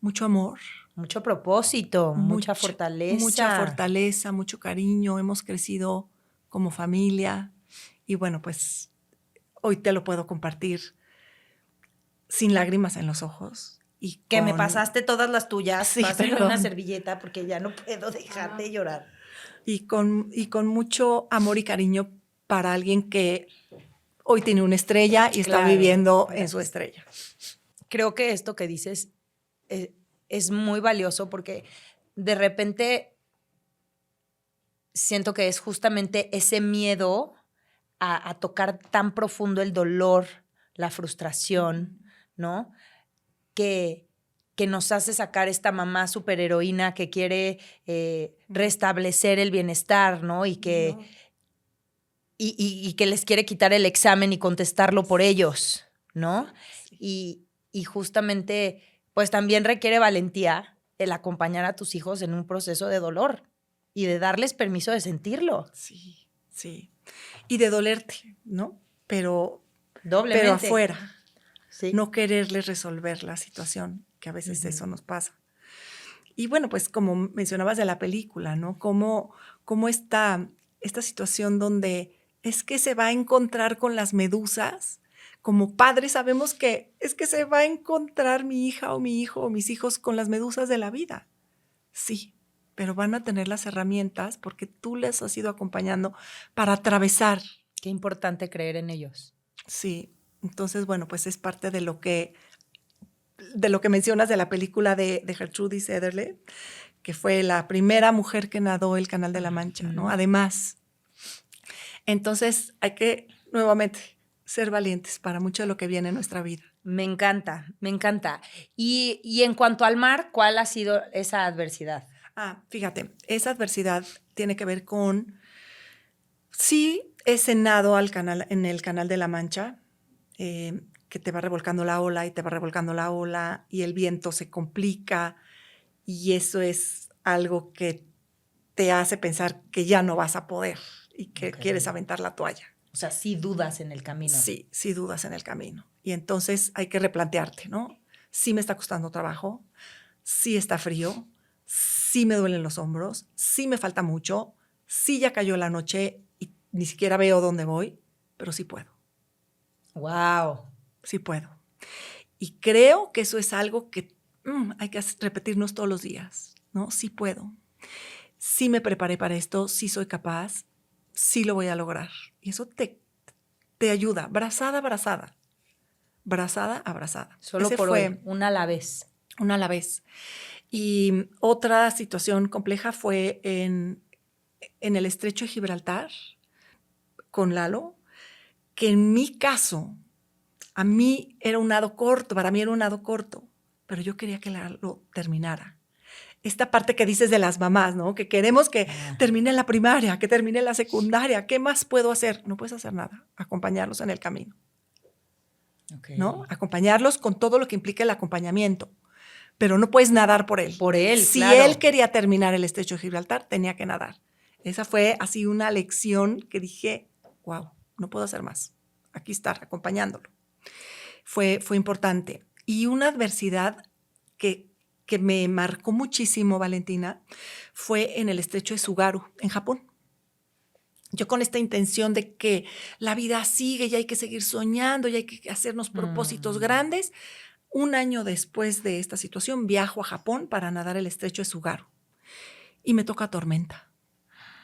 mucho amor.
Mucho propósito, mucha fortaleza.
Mucha fortaleza, mucho cariño. Hemos crecido como familia. Y bueno, pues hoy te lo puedo compartir sin lágrimas en los ojos. Y
que me pasaste todas las tuyas.
Sí,
Pásame una servilleta porque ya no puedo dejar de llorar.
Y con mucho amor y cariño para alguien que hoy tiene una estrella y está viviendo en su estrella.
Creo que esto que dices es muy valioso porque de repente siento que es justamente ese miedo a tocar tan profundo el dolor, la frustración, ¿no? Que nos hace sacar esta mamá superheroína que quiere restablecer el bienestar, ¿no? Y que les quiere quitar el examen y contestarlo por ellos, ¿no? Sí. Y justamente, pues también requiere valentía el acompañar a tus hijos en un proceso de dolor y de darles permiso de sentirlo.
Sí, sí. Y de dolerte, ¿no? Pero
doblemente.
Pero afuera.
Sí.
No quererles resolver la situación, que a veces eso nos pasa. Y bueno, pues como mencionabas de la película, ¿no? Cómo esta situación donde es que se va a encontrar con las medusas. Como padres sabemos que es que se va a encontrar mi hija o mi hijo o mis hijos con las medusas de la vida. Sí, pero van a tener las herramientas porque tú les has ido acompañando para atravesar.
Qué importante creer en ellos.
Sí, entonces, bueno, pues es parte de lo que mencionas de la película de Gertrudis Ederle, que fue la primera mujer que nadó el Canal de la Mancha, ¿no? Además, entonces hay que nuevamente ser valientes para mucho de lo que viene en nuestra vida.
Me encanta, me encanta. Y en cuanto al mar, ¿cuál ha sido esa adversidad?
Fíjate, esa adversidad tiene que ver con, sí, ese nado en el Canal de la Mancha, que te va revolcando la ola y te va revolcando la ola y el viento se complica y eso es algo que te hace pensar que ya no vas a poder y que quieres aventar la toalla.
O sea, sí dudas en el camino.
Sí, sí dudas en el camino. Y entonces hay que replantearte, ¿no? Sí me está costando trabajo, sí está frío, sí me duelen los hombros, sí me falta mucho, sí ya cayó la noche y ni siquiera veo dónde voy, pero sí puedo.
¡Wow!
Sí puedo. Y creo que eso es algo que hay que repetirnos todos los días, ¿no? Sí puedo. Sí me preparé para esto, sí soy capaz, sí lo voy a lograr. Y eso te ayuda, brazada a brazada. Brazada a brazada.
Solo ese por fue hoy, una a la vez.
Una a la vez. Y otra situación compleja fue en el Estrecho de Gibraltar con Lalo, que en mi caso, a mí era un nado corto, para mí era un nado corto, pero yo quería que Lalo terminara. Esta parte que dices de las mamás, ¿no? Que queremos que termine la primaria, que termine la secundaria. ¿Qué más puedo hacer? No puedes hacer nada. Acompañarlos en el camino. ¿No? Acompañarlos con todo lo que implica el acompañamiento. Pero no puedes nadar por él.
Por él,
si
claro.
él quería terminar el Estrecho de Gibraltar, tenía que nadar. Esa fue así una lección que dije, wow, no puedo hacer más. Aquí estar acompañándolo. Fue importante. Y una adversidad que me marcó muchísimo, Valentina, fue en el Estrecho de Tsugaru, en Japón. Yo con esta intención de que la vida sigue y hay que seguir soñando y hay que hacernos propósitos grandes, un año después de esta situación viajo a Japón para nadar el Estrecho de Tsugaru y me toca tormenta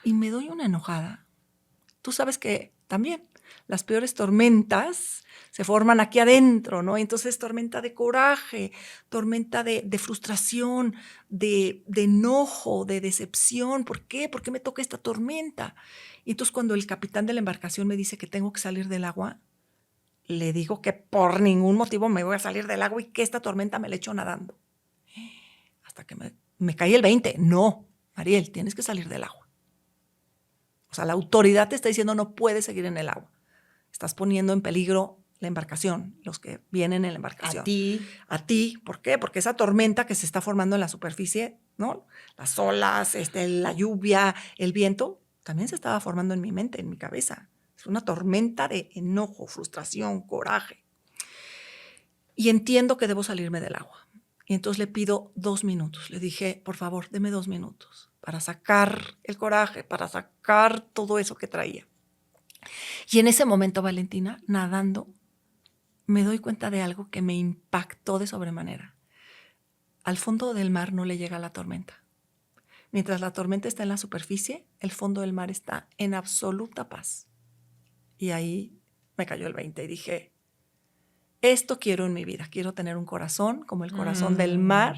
y me doy una enojada. Tú sabes que también las peores tormentas se forman aquí adentro, ¿no? Entonces tormenta de coraje, tormenta de frustración, de enojo, de decepción. ¿Por qué? ¿Por qué me toca esta tormenta? Y entonces cuando el capitán de la embarcación me dice que tengo que salir del agua, le digo que por ningún motivo me voy a salir del agua y que esta tormenta me la echo nadando. Hasta que me caí el 20. No, Mariel, tienes que salir del agua. O sea, la autoridad te está diciendo no puedes seguir en el agua. Estás poniendo en peligro la embarcación, los que vienen en la embarcación. A ti. ¿Por qué? Porque esa tormenta que se está formando en la superficie, ¿no? Las olas, la lluvia, el viento, también se estaba formando en mi mente, en mi cabeza. Es una tormenta de enojo, frustración, coraje. Y entiendo que debo salirme del agua. Y entonces le pido 2 minutos. Le dije, por favor, deme 2 minutos para sacar el coraje, para sacar todo eso que traía. Y en ese momento, Valentina, nadando, me doy cuenta de algo que me impactó de sobremanera. Al fondo del mar no le llega la tormenta. Mientras la tormenta está en la superficie, el fondo del mar está en absoluta paz. Y ahí me cayó el 20 y dije, esto quiero en mi vida. Quiero tener un corazón como el corazón del mar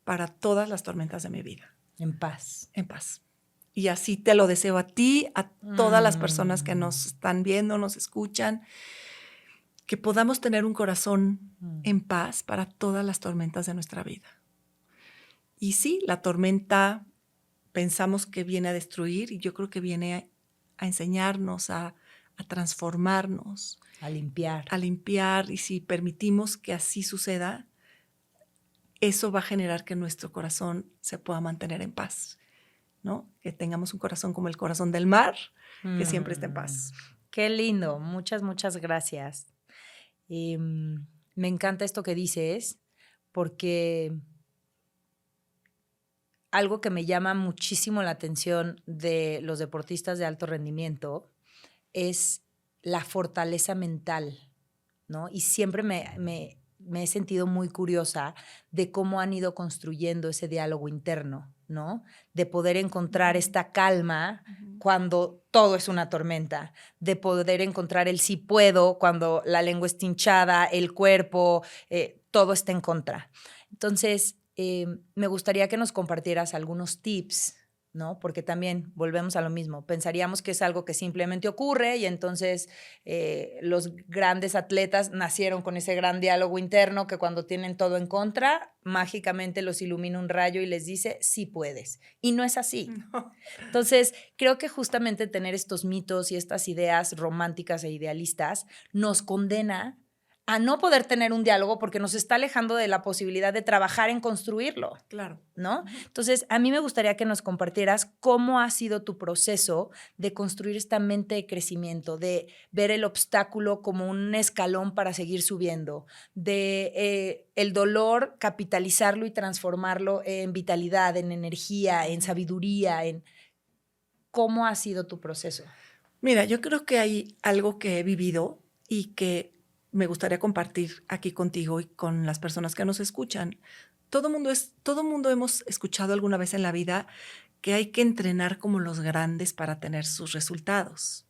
para todas las tormentas de mi vida.
En paz.
En paz. Y así te lo deseo a ti, a todas las personas que nos están viendo, nos escuchan, que podamos tener un corazón en paz para todas las tormentas de nuestra vida. Y sí, la tormenta pensamos que viene a destruir y yo creo que viene a enseñarnos, a transformarnos.
A limpiar.
A limpiar, y si permitimos que así suceda, eso va a generar que nuestro corazón se pueda mantener en paz, ¿no? Que tengamos un corazón como el corazón del mar, que siempre esté en paz.
Qué lindo. Muchas, muchas gracias. Me encanta esto que dices, porque algo que me llama muchísimo la atención de los deportistas de alto rendimiento es la fortaleza mental, ¿no? Y siempre me he sentido muy curiosa de cómo han ido construyendo ese diálogo interno, ¿no? De poder encontrar esta calma cuando todo es una tormenta, de poder encontrar el sí puedo cuando la lengua está hinchada, el cuerpo, todo está en contra. Entonces, me gustaría que nos compartieras algunos tips, ¿no? Porque también volvemos a lo mismo. Pensaríamos que es algo que simplemente ocurre y entonces los grandes atletas nacieron con ese gran diálogo interno que cuando tienen todo en contra, mágicamente los ilumina un rayo y les dice, sí puedes. Y no es así. No. Entonces, creo que justamente tener estos mitos y estas ideas románticas e idealistas nos condena a no poder tener un diálogo porque nos está alejando de la posibilidad de trabajar en construirlo.
Claro.
¿No? Entonces, a mí me gustaría que nos compartieras cómo ha sido tu proceso de construir esta mente de crecimiento, de ver el obstáculo como un escalón para seguir subiendo, de el dolor capitalizarlo y transformarlo en vitalidad, en energía, en sabiduría, en cómo ha sido tu proceso.
Mira, yo creo que hay algo que he vivido y que me gustaría compartir aquí contigo y con las personas que nos escuchan. Todo mundo hemos escuchado alguna vez en la vida que hay que entrenar como los grandes para tener sus resultados,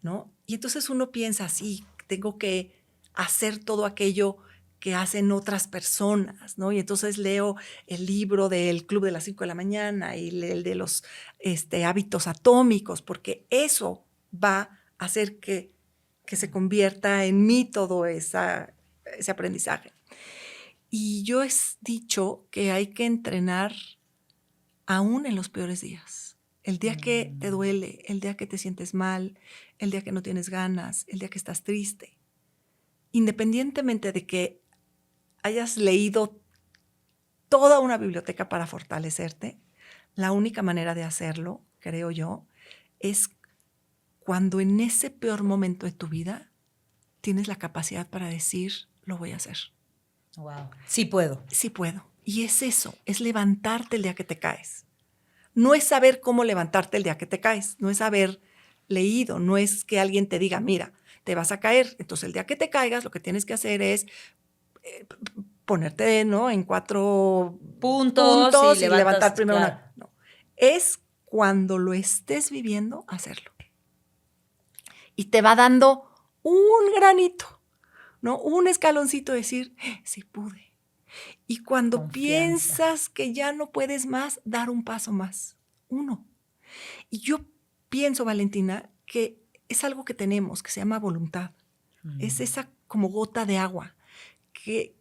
¿no? Y entonces uno piensa, sí, tengo que hacer todo aquello que hacen otras personas, ¿no? Y entonces leo el libro del Club de las 5 de la mañana y el de los hábitos atómicos, porque eso va a hacer que se convierta en mí todo ese aprendizaje. Y yo he dicho que hay que entrenar aún en los peores días. El día que te duele, el día que te sientes mal, el día que no tienes ganas, el día que estás triste. Independientemente de que hayas leído toda una biblioteca para fortalecerte, la única manera de hacerlo, creo yo, es cuando en ese peor momento de tu vida tienes la capacidad para decir, lo voy a hacer.
Wow. Sí puedo.
Sí puedo. Y es eso, es levantarte el día que te caes. No es saber cómo levantarte el día que te caes, no es haber leído, no es que alguien te diga, mira, te vas a caer. Entonces el día que te caigas lo que tienes que hacer es ponerte, ¿no?, en 4 puntos y levantar primero claro. No. Es cuando lo estés viviendo, hacerlo. Y te va dando un granito, ¿no? Un escaloncito, decir, sí pude. Y cuando
Confianza.
Piensas que ya no puedes más, dar un paso más. Uno. Y yo pienso, Valentina, que es algo que tenemos, que se llama voluntad. Es esa como gota de agua, que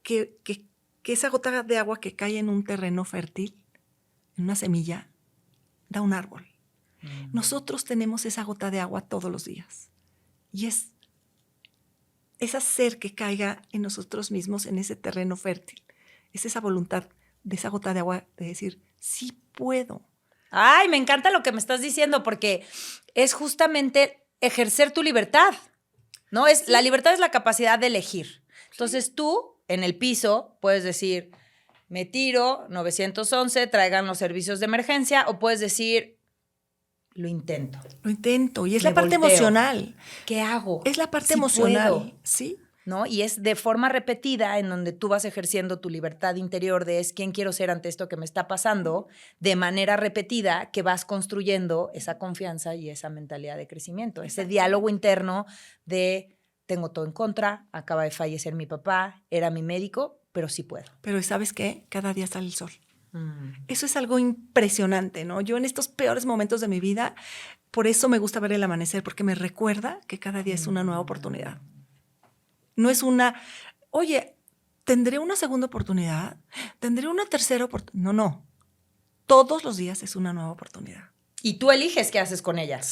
esa gota de agua que cae en un terreno fértil, en una semilla, da un árbol. Nosotros tenemos esa gota de agua todos los días. Y es hacer que caiga en nosotros mismos, en ese terreno fértil. Es esa voluntad de esa gota de agua de decir, sí puedo.
Ay, me encanta lo que me estás diciendo porque es justamente ejercer tu libertad, ¿no? La libertad es la capacidad de elegir. Entonces tú, en el piso, puedes decir, me tiro, 911, traigan los servicios de emergencia, o puedes decir, lo intento.
Lo intento. Y es
Me
la parte
volteo.
emocional.
¿Qué hago?
Es la parte
Sí
emocional.
puedo.
Sí.
¿No? Y es de forma repetida en donde tú vas ejerciendo tu libertad interior de es quién quiero ser ante esto que me está pasando, de manera repetida que vas construyendo esa confianza y esa mentalidad de crecimiento, ese diálogo interno de tengo todo en contra, acaba de fallecer mi papá, era mi médico, pero sí puedo.
Pero ¿sabes qué? Cada día sale el sol. Eso es algo impresionante, ¿no? Yo en estos peores momentos de mi vida, por eso me gusta ver el amanecer, porque me recuerda que cada día es una nueva oportunidad. No es oye, ¿tendré una segunda oportunidad? ¿Tendré una tercera oportunidad? No. Todos los días es una nueva oportunidad.
Y tú eliges qué haces con ellas.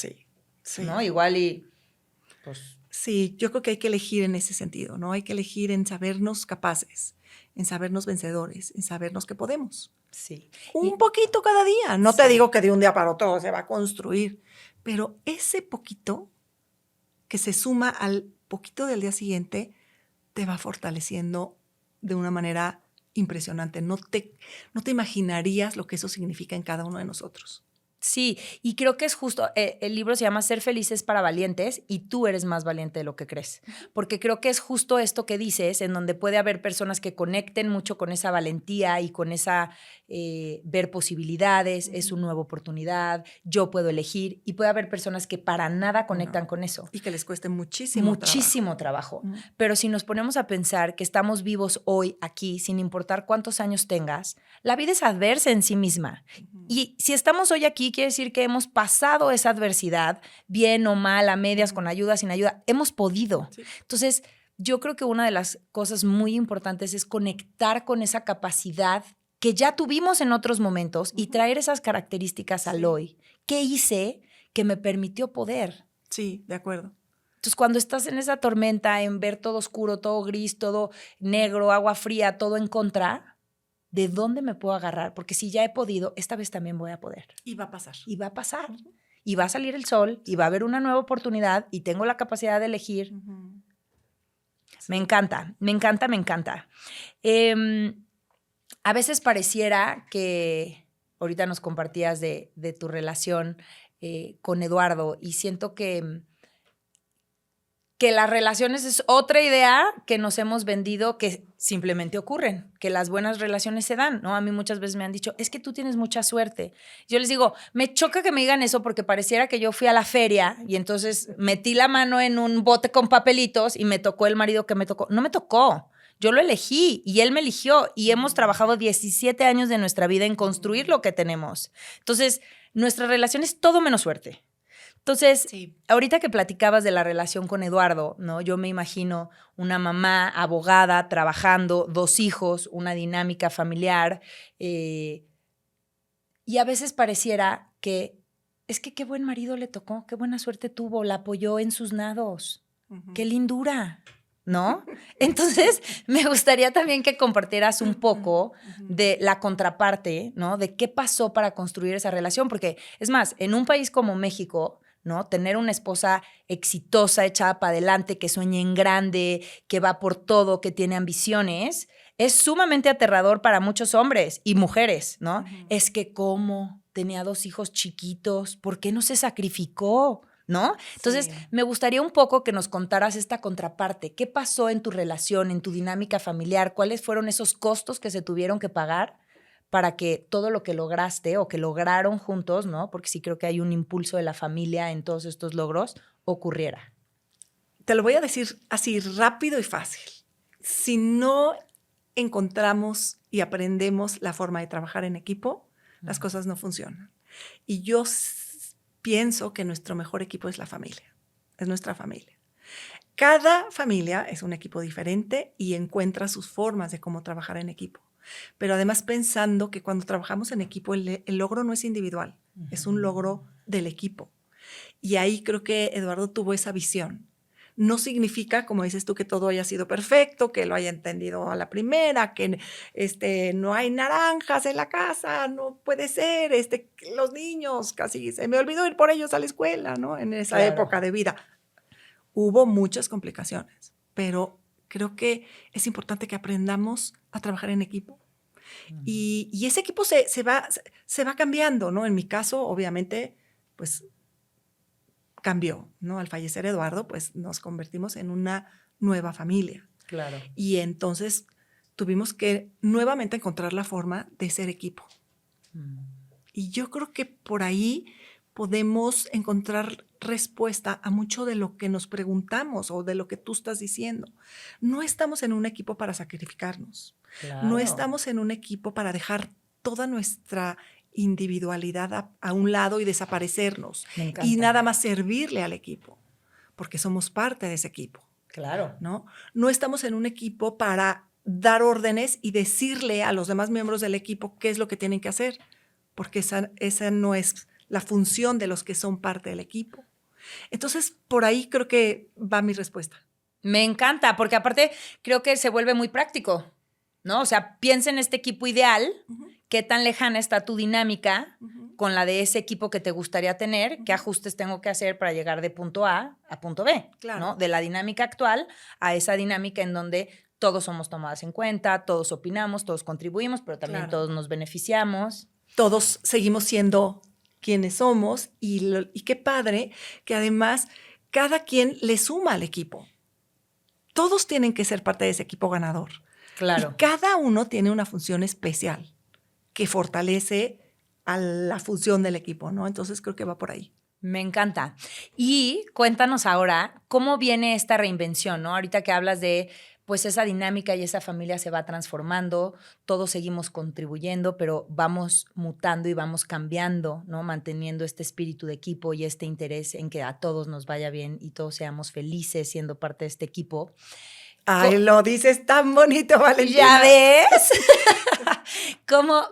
Sí.
¿No? Igual y pues...
Sí, yo creo que hay que elegir en ese sentido, ¿no? Hay que elegir en sabernos capaces, en sabernos vencedores, en sabernos que podemos.
Sí.
Un poquito cada día. No te digo que de un día para otro se va a construir, pero ese poquito que se suma al poquito del día siguiente te va fortaleciendo de una manera impresionante. No te imaginarías lo que eso significa en cada uno de nosotros.
Sí, y creo que es justo, el libro se llama Ser felices para valientes y tú eres más valiente de lo que crees, porque creo que es justo esto que dices, en donde puede haber personas que conecten mucho con esa valentía y con esa ver posibilidades, es una nueva oportunidad, yo puedo elegir, y puede haber personas que para nada conectan con eso.
Y que les cueste muchísimo
trabajo. Pero si nos ponemos a pensar que estamos vivos hoy, aquí, sin importar cuántos años tengas, la vida es adversa en sí misma. Y si estamos hoy aquí, quiere decir que hemos pasado esa adversidad, bien o mal, a medias, con ayuda, sin ayuda, hemos podido. Sí. Entonces, yo creo que una de las cosas muy importantes es conectar con esa capacidad que ya tuvimos en otros momentos y traer esas características al hoy. ¿Qué hice que me permitió poder?
Sí, de acuerdo.
Entonces, cuando estás en esa tormenta, en ver todo oscuro, todo gris, todo negro, agua fría, todo en contra, ¿de dónde me puedo agarrar? Porque si ya he podido, esta vez también voy a poder.
Y va a pasar.
Y va a pasar. Y va a salir el sol, y va a haber una nueva oportunidad, y tengo la capacidad de elegir. Sí. Me encanta, me encanta, me encanta. A veces pareciera que, ahorita nos compartías de tu relación con Eduardo, y siento que las relaciones es otra idea que nos hemos vendido que simplemente ocurren, que las buenas relaciones se dan, ¿no? A mí muchas veces me han dicho, es que tú tienes mucha suerte. Yo les digo, me choca que me digan eso porque pareciera que yo fui a la feria y entonces metí la mano en un bote con papelitos y me tocó el marido que me tocó. No me tocó. Yo lo elegí y él me eligió y hemos trabajado 17 años de nuestra vida en construir lo que tenemos. Entonces, nuestra relación es todo menos suerte. Entonces, sí. Ahorita que platicabas de la relación con Eduardo, ¿no? Yo me imagino una mamá, abogada, trabajando, 2 hijos, una dinámica familiar, y a veces pareciera que es que qué buen marido le tocó, qué buena suerte tuvo, la apoyó en sus nados, qué lindura, ¿no? Entonces, me gustaría también que compartieras un poco de la contraparte, ¿no? De qué pasó para construir esa relación, porque es más, en un país como México, ¿no? Tener una esposa exitosa, echada para adelante, que sueña en grande, que va por todo, que tiene ambiciones, es sumamente aterrador para muchos hombres y mujeres, ¿no? Es que cómo tenía 2 hijos chiquitos, ¿por qué no se sacrificó? ¿No? Entonces, sí. Me gustaría un poco que nos contaras esta contraparte. ¿Qué pasó en tu relación, en tu dinámica familiar? ¿Cuáles fueron esos costos que se tuvieron que pagar para que todo lo que lograste o que lograron juntos, ¿no? Porque sí creo que hay un impulso de la familia en todos estos logros, ocurriera?
Te lo voy a decir así rápido y fácil. Si no encontramos y aprendemos la forma de trabajar en equipo, las cosas no funcionan. Y yo pienso que nuestro mejor equipo es la familia, es nuestra familia. Cada familia es un equipo diferente y encuentra sus formas de cómo trabajar en equipo. Pero además pensando que cuando trabajamos en equipo el logro no es individual, es un logro del equipo. Y ahí creo que Eduardo tuvo esa visión No significa, como dices tú, que todo haya sido perfecto, que lo haya entendido a la primera, que no hay naranjas en la casa, no puede ser, los niños, casi se me olvidó ir por ellos a la escuela, ¿no? En esa
Claro.
época de vida. Hubo muchas complicaciones, pero creo que es importante que aprendamos a trabajar en equipo. Y ese equipo se va cambiando, ¿no? En mi caso, obviamente, pues cambió, ¿no? Al fallecer Eduardo, pues nos convertimos en una nueva familia.
Claro.
Y entonces tuvimos que nuevamente encontrar la forma de ser equipo. Y yo creo que por ahí podemos encontrar respuesta a mucho de lo que nos preguntamos o de lo que tú estás diciendo. No estamos en un equipo para sacrificarnos.
Claro.
No estamos en un equipo para dejar toda nuestra individualidad a un lado y desaparecernos
Me encanta.
y nada más servirle al equipo, porque somos parte de ese equipo.
Claro.
No estamos en un equipo para dar órdenes y decirle a los demás miembros del equipo qué es lo que tienen que hacer, porque esa no es la función de los que son parte del equipo. Entonces, por ahí creo que va mi respuesta.
Me encanta, porque aparte creo que se vuelve muy práctico, ¿no? O sea, piensa en este equipo ideal, qué tan lejana está tu dinámica con la de ese equipo que te gustaría tener, qué ajustes tengo que hacer para llegar de punto A a punto B,
Claro.
¿no? De la dinámica actual a esa dinámica en donde todos somos tomadas en cuenta, todos opinamos, todos contribuimos, pero también
Claro.
todos nos beneficiamos.
Todos seguimos siendo quienes somos y qué padre que además cada quien le suma al equipo. Todos tienen que ser parte de ese equipo ganador.
Claro.
Y cada uno tiene una función especial que fortalece a la función del equipo, ¿no? Entonces creo que va por ahí.
Me encanta. Y cuéntanos ahora cómo viene esta reinvención, ¿no? Ahorita que hablas de, pues esa dinámica y esa familia se va transformando, todos seguimos contribuyendo, pero vamos mutando y vamos cambiando, ¿no? Manteniendo este espíritu de equipo y este interés en que a todos nos vaya bien y todos seamos felices siendo parte de este equipo.
Ay, lo dices tan bonito, Valentina.
¿Ya ves? ¿Cómo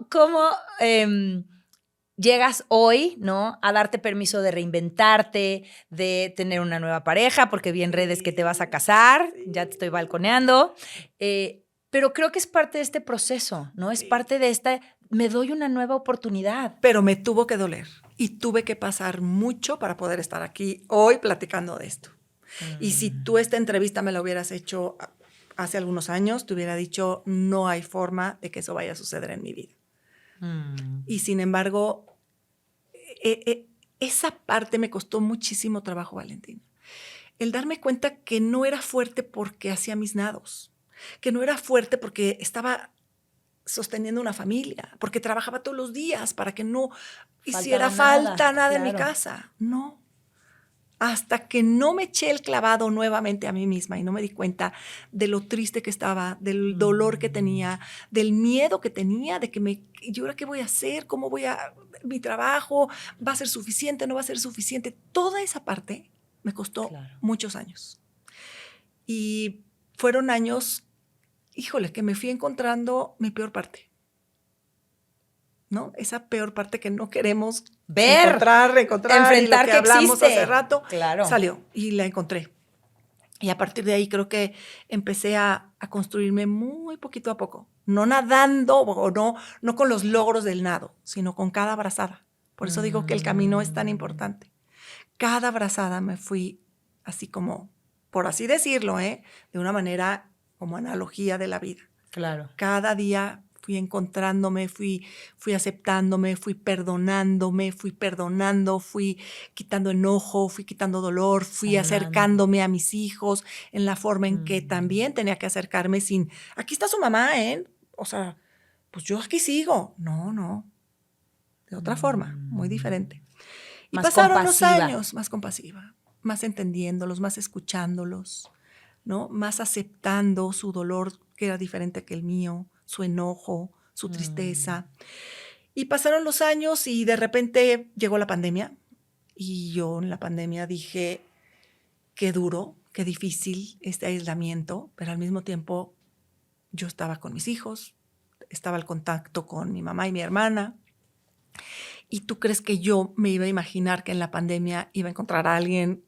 llegas hoy, ¿no? A darte permiso de reinventarte, de tener una nueva pareja, porque vi en redes que te vas a casar, ya te estoy balconeando, pero creo que es parte de este proceso, ¿no? Es parte de me doy una nueva oportunidad.
Pero me tuvo que doler y tuve que pasar mucho para poder estar aquí hoy platicando de esto. Y si tú esta entrevista me la hubieras hecho hace algunos años, te hubiera dicho, no hay forma de que eso vaya a suceder en mi vida. Y sin embargo, esa parte me costó muchísimo trabajo, Valentina. El darme cuenta que no era fuerte porque hacía mis nados, que no era fuerte porque estaba sosteniendo una familia, porque trabajaba todos los días para que no hiciera falta nada en mi casa. No. Hasta que no me eché el clavado nuevamente a mí misma y no me di cuenta de lo triste que estaba, del dolor que tenía, del miedo que tenía, de que ¿y ahora qué voy a hacer? ¿Cómo mi trabajo? ¿Va a ser suficiente? ¿No va a ser suficiente? Toda esa parte me costó muchos años. Y fueron años, híjole, que me fui encontrando mi peor parte. ¿No? Esa peor parte que no queremos
ver,
encontrar
enfrentar,
y lo que hablamos
existe.
Hace rato,
claro.
Salió y la encontré. Y a partir de ahí creo que empecé a construirme muy poquito a poco, no nadando o no con los logros del nado, sino con cada brazada. Por eso digo que el camino es tan importante. Cada brazada me fui así como, por así decirlo, de una manera como analogía de la vida.
Claro.
Cada día fui encontrándome, fui aceptándome, fui perdonándome, fui quitando enojo, fui quitando dolor, fui acercándome a mis hijos en la forma en que también tenía que acercarme sin, aquí está su mamá, o sea, pues yo aquí sigo. No, de otra forma, muy diferente. Y
más
pasaron
compasiva.
los años, más compasiva, más entendiéndolos, más escuchándolos, ¿no? Más aceptando su dolor que era diferente que el mío, su enojo, su tristeza. Y pasaron los años y de repente llegó la pandemia y yo en la pandemia dije, qué duro, qué difícil este aislamiento, pero al mismo tiempo yo estaba con mis hijos, estaba al contacto con mi mamá y mi hermana. ¿Y tú crees que yo me iba a imaginar que en la pandemia iba a encontrar a alguien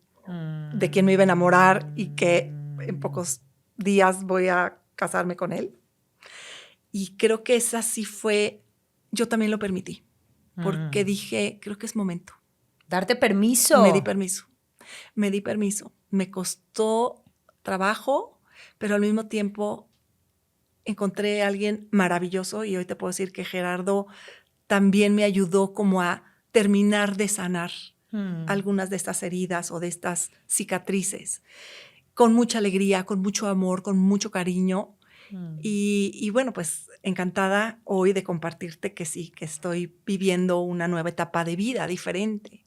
de quién me iba a enamorar y que en pocos días voy a casarme con él. Y creo que esa sí fue, yo también lo permití, porque dije, creo que es momento.
Darte permiso.
Me di permiso. Me costó trabajo, pero al mismo tiempo encontré a alguien maravilloso y hoy te puedo decir que Gerardo también me ayudó como a terminar de sanar algunas de estas heridas o de estas cicatrices con mucha alegría, con mucho amor, con mucho cariño. Y bueno, pues encantada hoy de compartirte que sí, que estoy viviendo una nueva etapa de vida diferente,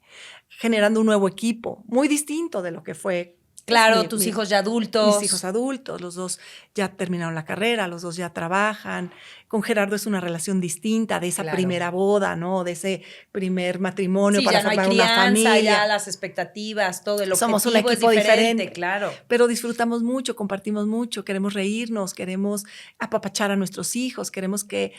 generando un nuevo equipo, muy distinto de lo que fue.
Claro, tus hijos ya adultos.
Mis hijos adultos, los dos ya terminaron la carrera, los dos ya trabajan. Con Gerardo es una relación distinta de esa primera boda, ¿no? De ese primer matrimonio para formar una familia.
Ya las expectativas, todo el objetivo.
Somos un equipo
es
diferente,
claro.
Pero disfrutamos mucho, compartimos mucho, queremos reírnos, queremos apapachar a nuestros hijos, queremos que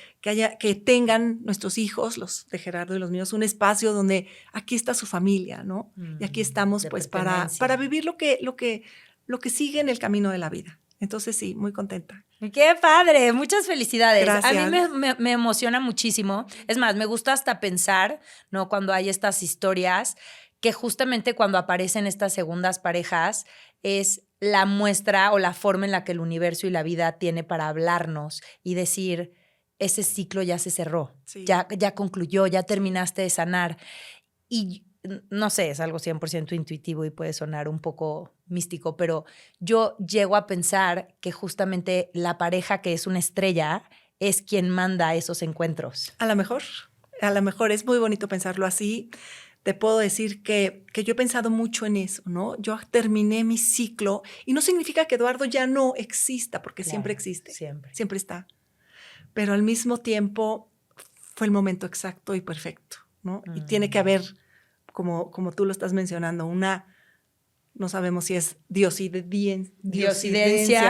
tengan nuestros hijos, los de Gerardo y los míos, un espacio donde aquí está su familia, ¿no? Y aquí estamos pues para vivir lo que sigue en el camino de la vida. Entonces sí, muy contenta.
¡Qué padre! Muchas felicidades.
Gracias.
A mí me emociona muchísimo. Es más, me gusta hasta pensar, ¿no? Cuando hay estas historias, que justamente cuando aparecen estas segundas parejas es la muestra o la forma en la que el universo y la vida tiene para hablarnos y decir, ese ciclo ya se cerró, sí. ya concluyó, ya terminaste de sanar. Y no sé, es algo 100% intuitivo y puede sonar un poco místico, pero yo llego a pensar que justamente la pareja que es una estrella es quien manda esos encuentros.
A lo mejor es muy bonito pensarlo así. Te puedo decir que yo he pensado mucho en eso, ¿no? Yo terminé mi ciclo y no significa que Eduardo ya no exista, porque claro, siempre existe, siempre está. Pero al mismo tiempo fue el momento exacto y perfecto, ¿no? Y tiene que haber, como tú lo estás mencionando, no sabemos si es diosidencia,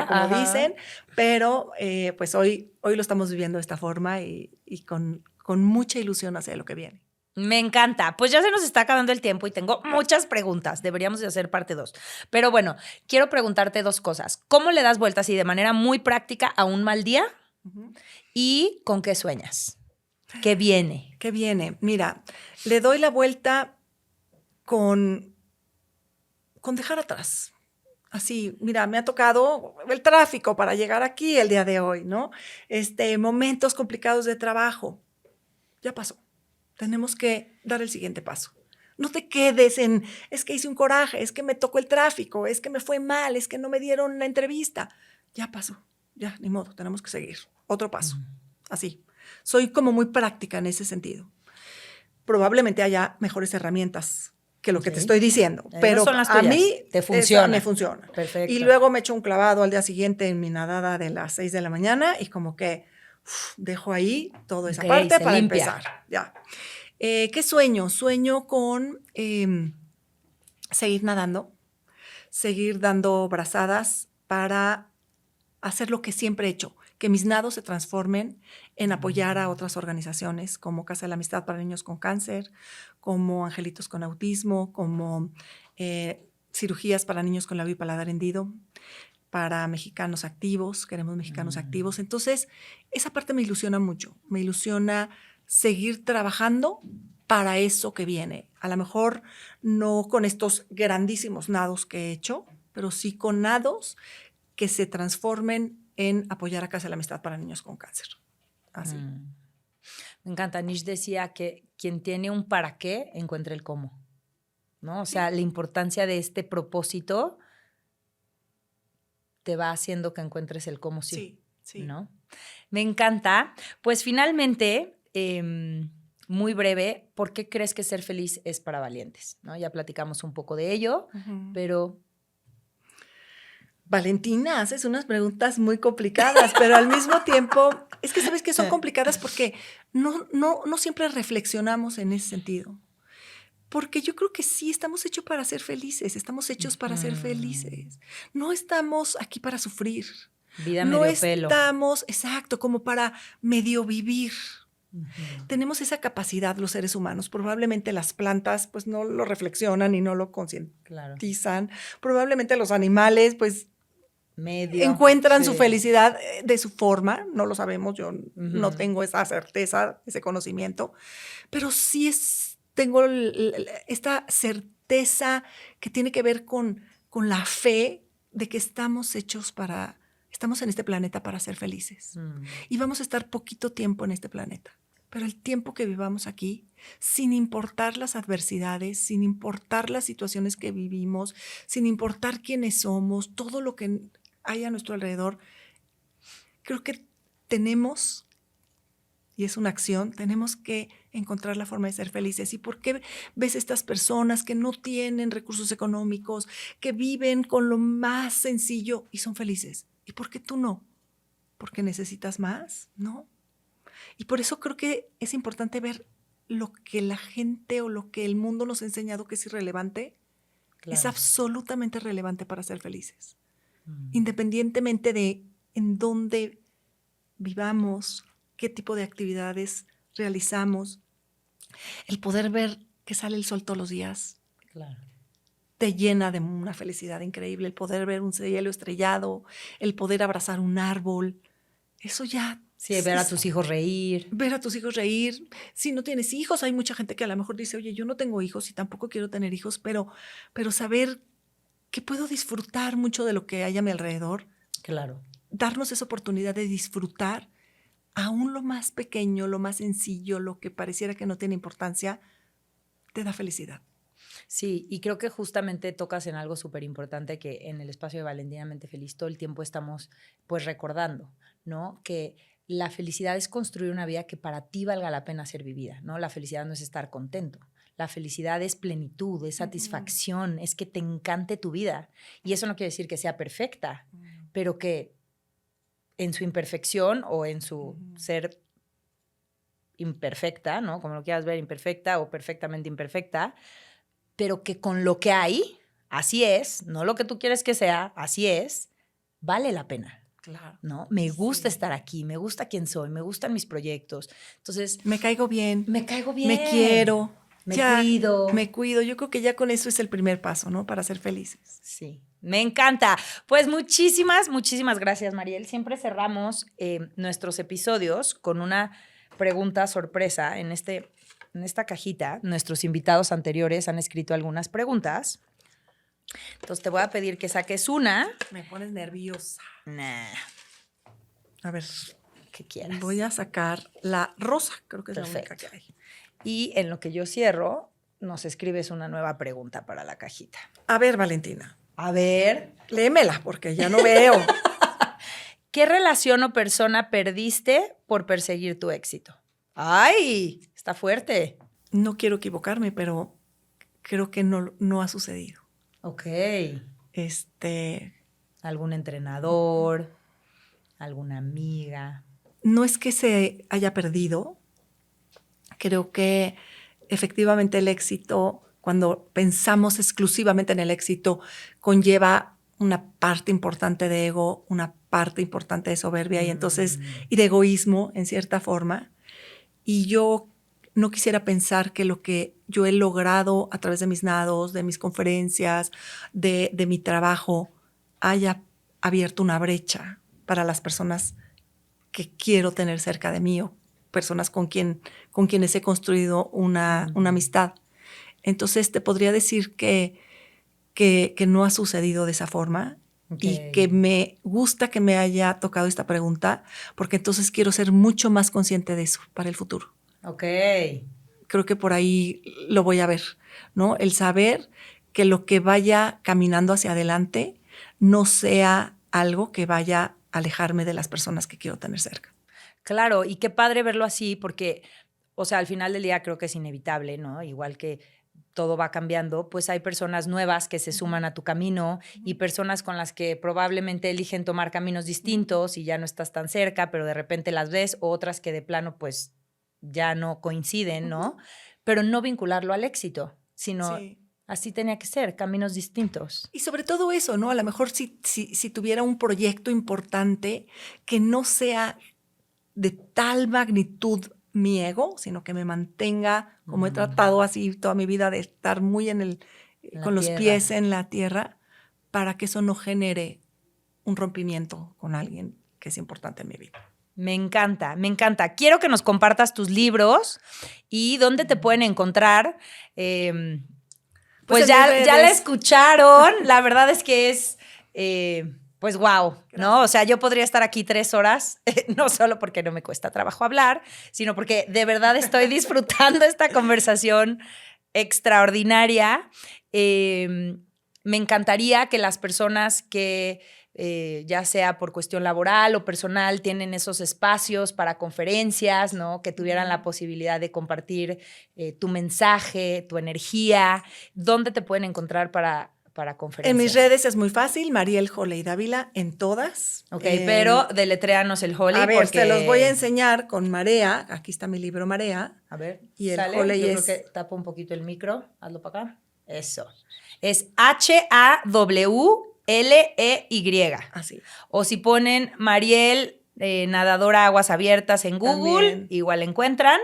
como dicen, pero pues hoy lo estamos viviendo de esta forma y con mucha ilusión hacia lo que viene.
Me encanta. Pues ya se nos está acabando el tiempo y tengo muchas preguntas. Deberíamos de hacer parte 2. Pero bueno, quiero preguntarte 2 cosas. ¿Cómo le das vueltas y de manera muy práctica a un mal día? ¿Y con qué sueñas? ¿Qué viene?
¿Qué viene? Mira, le doy la vuelta con dejar atrás. Así, mira, me ha tocado el tráfico para llegar aquí el día de hoy, ¿no? Momentos complicados de trabajo. Ya pasó. Tenemos que dar el siguiente paso. No te quedes en, es que hice un coraje, es que me tocó el tráfico, es que me fue mal, es que no me dieron la entrevista. Ya pasó. Ya, ni modo, tenemos que seguir. Otro paso. Así. Soy como muy práctica en ese sentido. Probablemente haya mejores herramientas que lo que te estoy diciendo, pero
son las tuyas.
A mí
me
funciona.
Perfecto.
Y luego me echo un clavado al día siguiente en mi nadada de las 6 de la mañana y como que dejo ahí toda esa parte para empezar. Ya. ¿Qué sueño? Sueño con seguir nadando, seguir dando brazadas para hacer lo que siempre he hecho, que mis nados se transformen en apoyar a otras organizaciones como Casa de la Amistad para Niños con Cáncer, como Angelitos con Autismo, como cirugías para niños con labio y paladar hendido, para mexicanos activos, queremos mexicanos activos. Entonces, esa parte me ilusiona mucho, me ilusiona seguir trabajando para eso que viene. A lo mejor no con estos grandísimos nados que he hecho, pero sí con nados que se transformen en apoyar a Casa de la Amistad para Niños con Cáncer. Así.
Me encanta. Nish decía que quien tiene un para qué encuentra el cómo, ¿no? O sea, la importancia de este propósito te va haciendo que encuentres el cómo sí, ¿no? Me encanta. Pues finalmente, muy breve, ¿por qué crees que ser feliz es para valientes? ¿No? Ya platicamos un poco de ello, pero...
Valentina, haces unas preguntas muy complicadas, pero al mismo tiempo, es que sabes que son complicadas porque no siempre reflexionamos en ese sentido. Porque yo creo que sí, estamos hechos para ser felices, estamos hechos para ser felices. No estamos aquí para sufrir.
Vida medio pelo.
No estamos, exacto, como para medio vivir. Tenemos esa capacidad los seres humanos. Probablemente las plantas pues no lo reflexionan y no lo concientizan. Probablemente los animales pues encuentran su felicidad de su forma. No lo sabemos, yo no tengo esa certeza, ese conocimiento. Pero sí tengo esta certeza que tiene que ver con la fe de que estamos en este planeta para ser felices. Y vamos a estar poquito tiempo en este planeta. Pero el tiempo que vivamos aquí, sin importar las adversidades, sin importar las situaciones que vivimos, sin importar quiénes somos, todo lo que hay a nuestro alrededor, creo que tenemos, y es una acción, tenemos que encontrar la forma de ser felices. ¿Y por qué ves estas personas que no tienen recursos económicos, que viven con lo más sencillo y son felices? ¿Y por qué tú no? ¿Porque necesitas más? ¿No? Y por eso creo que es importante ver lo que la gente o lo que el mundo nos ha enseñado que es irrelevante, es absolutamente relevante para ser felices. Independientemente de en dónde vivamos, qué tipo de actividades realizamos, el poder ver que sale el sol todos los días te llena de una felicidad increíble. El poder ver un cielo estrellado, el poder abrazar un árbol, eso ya...
Sí, ver a tus hijos reír.
Ver a tus hijos reír. Si no tienes hijos, hay mucha gente que a lo mejor dice, oye, yo no tengo hijos y tampoco quiero tener hijos, pero saber que puedo disfrutar mucho de lo que hay a mi alrededor.
Claro.
Darnos esa oportunidad de disfrutar aún lo más pequeño, lo más sencillo, lo que pareciera que no tiene importancia, te da felicidad.
Sí, y creo que justamente tocas en algo súper importante que en el espacio de Valentinamente Feliz todo el tiempo estamos pues recordando, ¿no? Que la felicidad es construir una vida que para ti valga la pena ser vivida, ¿no? La felicidad no es estar contento. La felicidad es plenitud, es satisfacción, es que te encante tu vida. Y eso no quiere decir que sea perfecta, pero que en su imperfección o en su ser imperfecta, ¿no? Como lo quieras ver, imperfecta o perfectamente imperfecta, pero que con lo que hay, así es, no lo que tú quieres que sea, así es, vale la pena.
Claro.
¿No? Me gusta estar aquí, me gusta quién soy, me gustan mis proyectos. Entonces,
me caigo bien.
Me
quiero.
Me
cuido. Yo creo que ya con eso es el primer paso, ¿no? Para ser felices.
Sí, me encanta. Pues muchísimas gracias, Mariel. Siempre cerramos nuestros episodios con una pregunta sorpresa. En esta cajita, nuestros invitados anteriores han escrito algunas preguntas. Entonces te voy a pedir que saques una.
Me pones nerviosa.
Nah.
A ver.
Que quieras.
Voy a sacar la rosa, creo que es
Perfecto.
La única que hay.
Y en lo que yo cierro, nos escribes una nueva pregunta para la cajita.
A ver, Valentina.
A ver.
Léemela, porque ya no veo.
¿Qué relación o persona perdiste por perseguir tu éxito? ¡Ay! Está fuerte.
No quiero equivocarme, pero creo que no ha sucedido.
Ok. ¿Algún entrenador? ¿Alguna amiga?
No es que se haya perdido. Creo que efectivamente el éxito, cuando pensamos exclusivamente en el éxito, conlleva una parte importante de ego, una parte importante de soberbia y de egoísmo en cierta forma. Y yo no quisiera pensar que lo que yo he logrado a través de mis nados, de mis conferencias, de mi trabajo, haya abierto una brecha para las personas que quiero tener cerca de mí o personas con quienes he construido una amistad. Entonces te podría decir que no ha sucedido de esa forma. Okay. Y que me gusta que me haya tocado esta pregunta porque entonces quiero ser mucho más consciente de eso para el futuro.
Ok.
Creo que por ahí lo voy a ver, ¿no? El saber que lo que vaya caminando hacia adelante no sea algo que vaya a alejarme de las personas que quiero tener cerca.
Claro, y qué padre verlo así porque, o sea, al final del día creo que es inevitable, ¿no? Igual que todo va cambiando, pues hay personas nuevas que se suman a tu camino y personas con las que probablemente eligen tomar caminos distintos y ya no estás tan cerca, pero de repente las ves, o otras que de plano pues ya no coinciden, ¿no? Pero no vincularlo al éxito, sino así tenía que ser, caminos distintos.
Y sobre todo eso, ¿no? A lo mejor si tuviera un proyecto importante que no sea de tal magnitud mi ego, sino que me mantenga, como he tratado así toda mi vida, de estar muy con los pies en la tierra, para que eso no genere un rompimiento con alguien que es importante en mi vida.
Me encanta, me encanta. Quiero que nos compartas tus libros y dónde te pueden encontrar. Pues ya la escucharon. La verdad es que es, pues wow, ¿no? O sea, yo podría estar aquí 3 horas, no solo porque no me cuesta trabajo hablar, sino porque de verdad estoy disfrutando esta conversación extraordinaria. Me encantaría que las personas que ya sea por cuestión laboral o personal, tienen esos espacios para conferencias, ¿no? Que tuvieran la posibilidad de compartir tu mensaje, tu energía. ¿Dónde te pueden encontrar para conferencias?
En mis redes es muy fácil, Mariel Holey Dávila, en todas.
Ok, pero deletréanos el Holey.
A ver, te los voy a enseñar con Marea. Aquí está mi libro Marea.
A ver,
y el
¿sale?
Holey
Yo creo que tapo un poquito el micro. Hazlo para acá. Eso. Es HAWLEY.
Así.
O si ponen Mariel nadadora aguas abiertas en Google, también igual encuentran.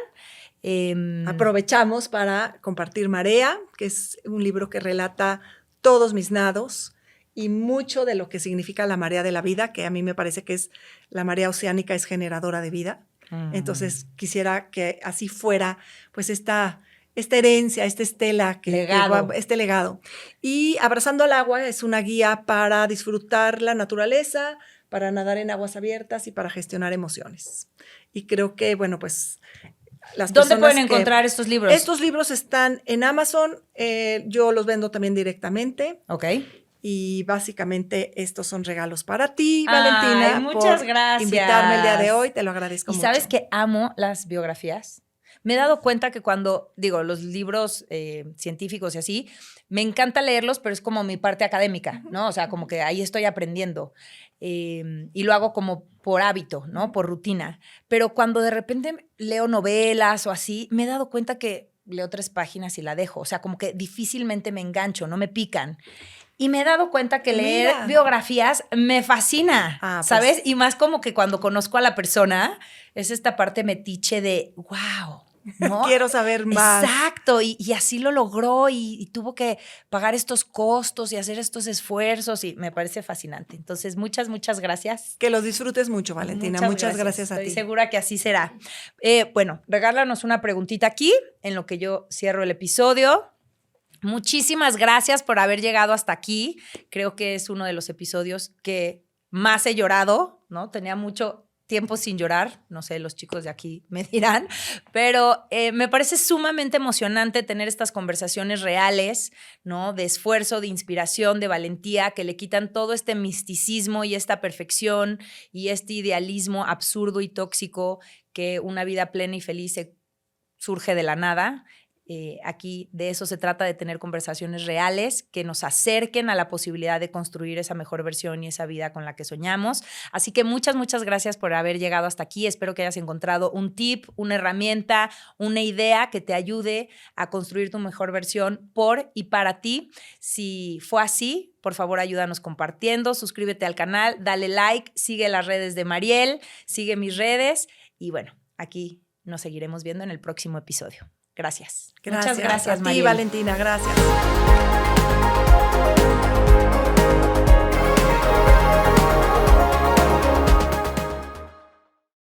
Aprovechamos para compartir Marea, que es un libro que relata todos mis nados y mucho de lo que significa la marea de la vida, que a mí me parece que es la marea oceánica, es generadora de vida. Entonces quisiera que así fuera, pues esta herencia, esta estela, este legado. Y Abrazando al Agua es una guía para disfrutar la naturaleza, para nadar en aguas abiertas y para gestionar emociones. Y creo que, bueno, pues
¿dónde pueden encontrar estos libros?
Estos libros están en Amazon. Yo los vendo también directamente.
Ok.
Y básicamente estos son regalos para ti, Valentina.
Muchas gracias.
Invitarme el día de hoy, te lo agradezco mucho.
¿Y sabes que amo las biografías? Me he dado cuenta que cuando, digo, los libros científicos y así, me encanta leerlos, pero es como mi parte académica, ¿no? O sea, como que ahí estoy aprendiendo. Y lo hago como por hábito, ¿no? Por rutina. Pero cuando de repente leo novelas o así, me he dado cuenta que leo 3 páginas y la dejo. O sea, como que difícilmente me engancho, no me pican. Y me he dado cuenta que leer biografías me fascina, ¿sabes? Pues, y más como que cuando conozco a la persona, es esta parte metiche de, wow, ¿no?
Quiero saber más.
Exacto, y así lo logró y tuvo que pagar estos costos y hacer estos esfuerzos y me parece fascinante. Entonces, muchas, muchas gracias.
Que los disfrutes mucho, Valentina. Muchas gracias a ti.
Estoy segura que así será. Bueno, regálanos una preguntita aquí en lo que yo cierro el episodio. Muchísimas gracias por haber llegado hasta aquí. Creo que es uno de los episodios que más he llorado, ¿no? Tenía mucho tiempo sin llorar, no sé, los chicos de aquí me dirán, pero me parece sumamente emocionante tener estas conversaciones reales, ¿no? De esfuerzo, de inspiración, de valentía, que le quitan todo este misticismo y esta perfección y este idealismo absurdo y tóxico que una vida plena y feliz surge de la nada. Aquí de eso se trata, de tener conversaciones reales que nos acerquen a la posibilidad de construir esa mejor versión y esa vida con la que soñamos. Así que muchas, muchas gracias por haber llegado hasta aquí. Espero que hayas encontrado un tip, una herramienta, una idea que te ayude a construir tu mejor versión por y para ti. Si fue así, por favor, ayúdanos compartiendo, suscríbete al canal, dale like, sigue las redes de Mariel, sigue mis redes y bueno, aquí nos seguiremos viendo en el próximo episodio. Gracias. Muchas gracias,
a ti, Valentina. Gracias.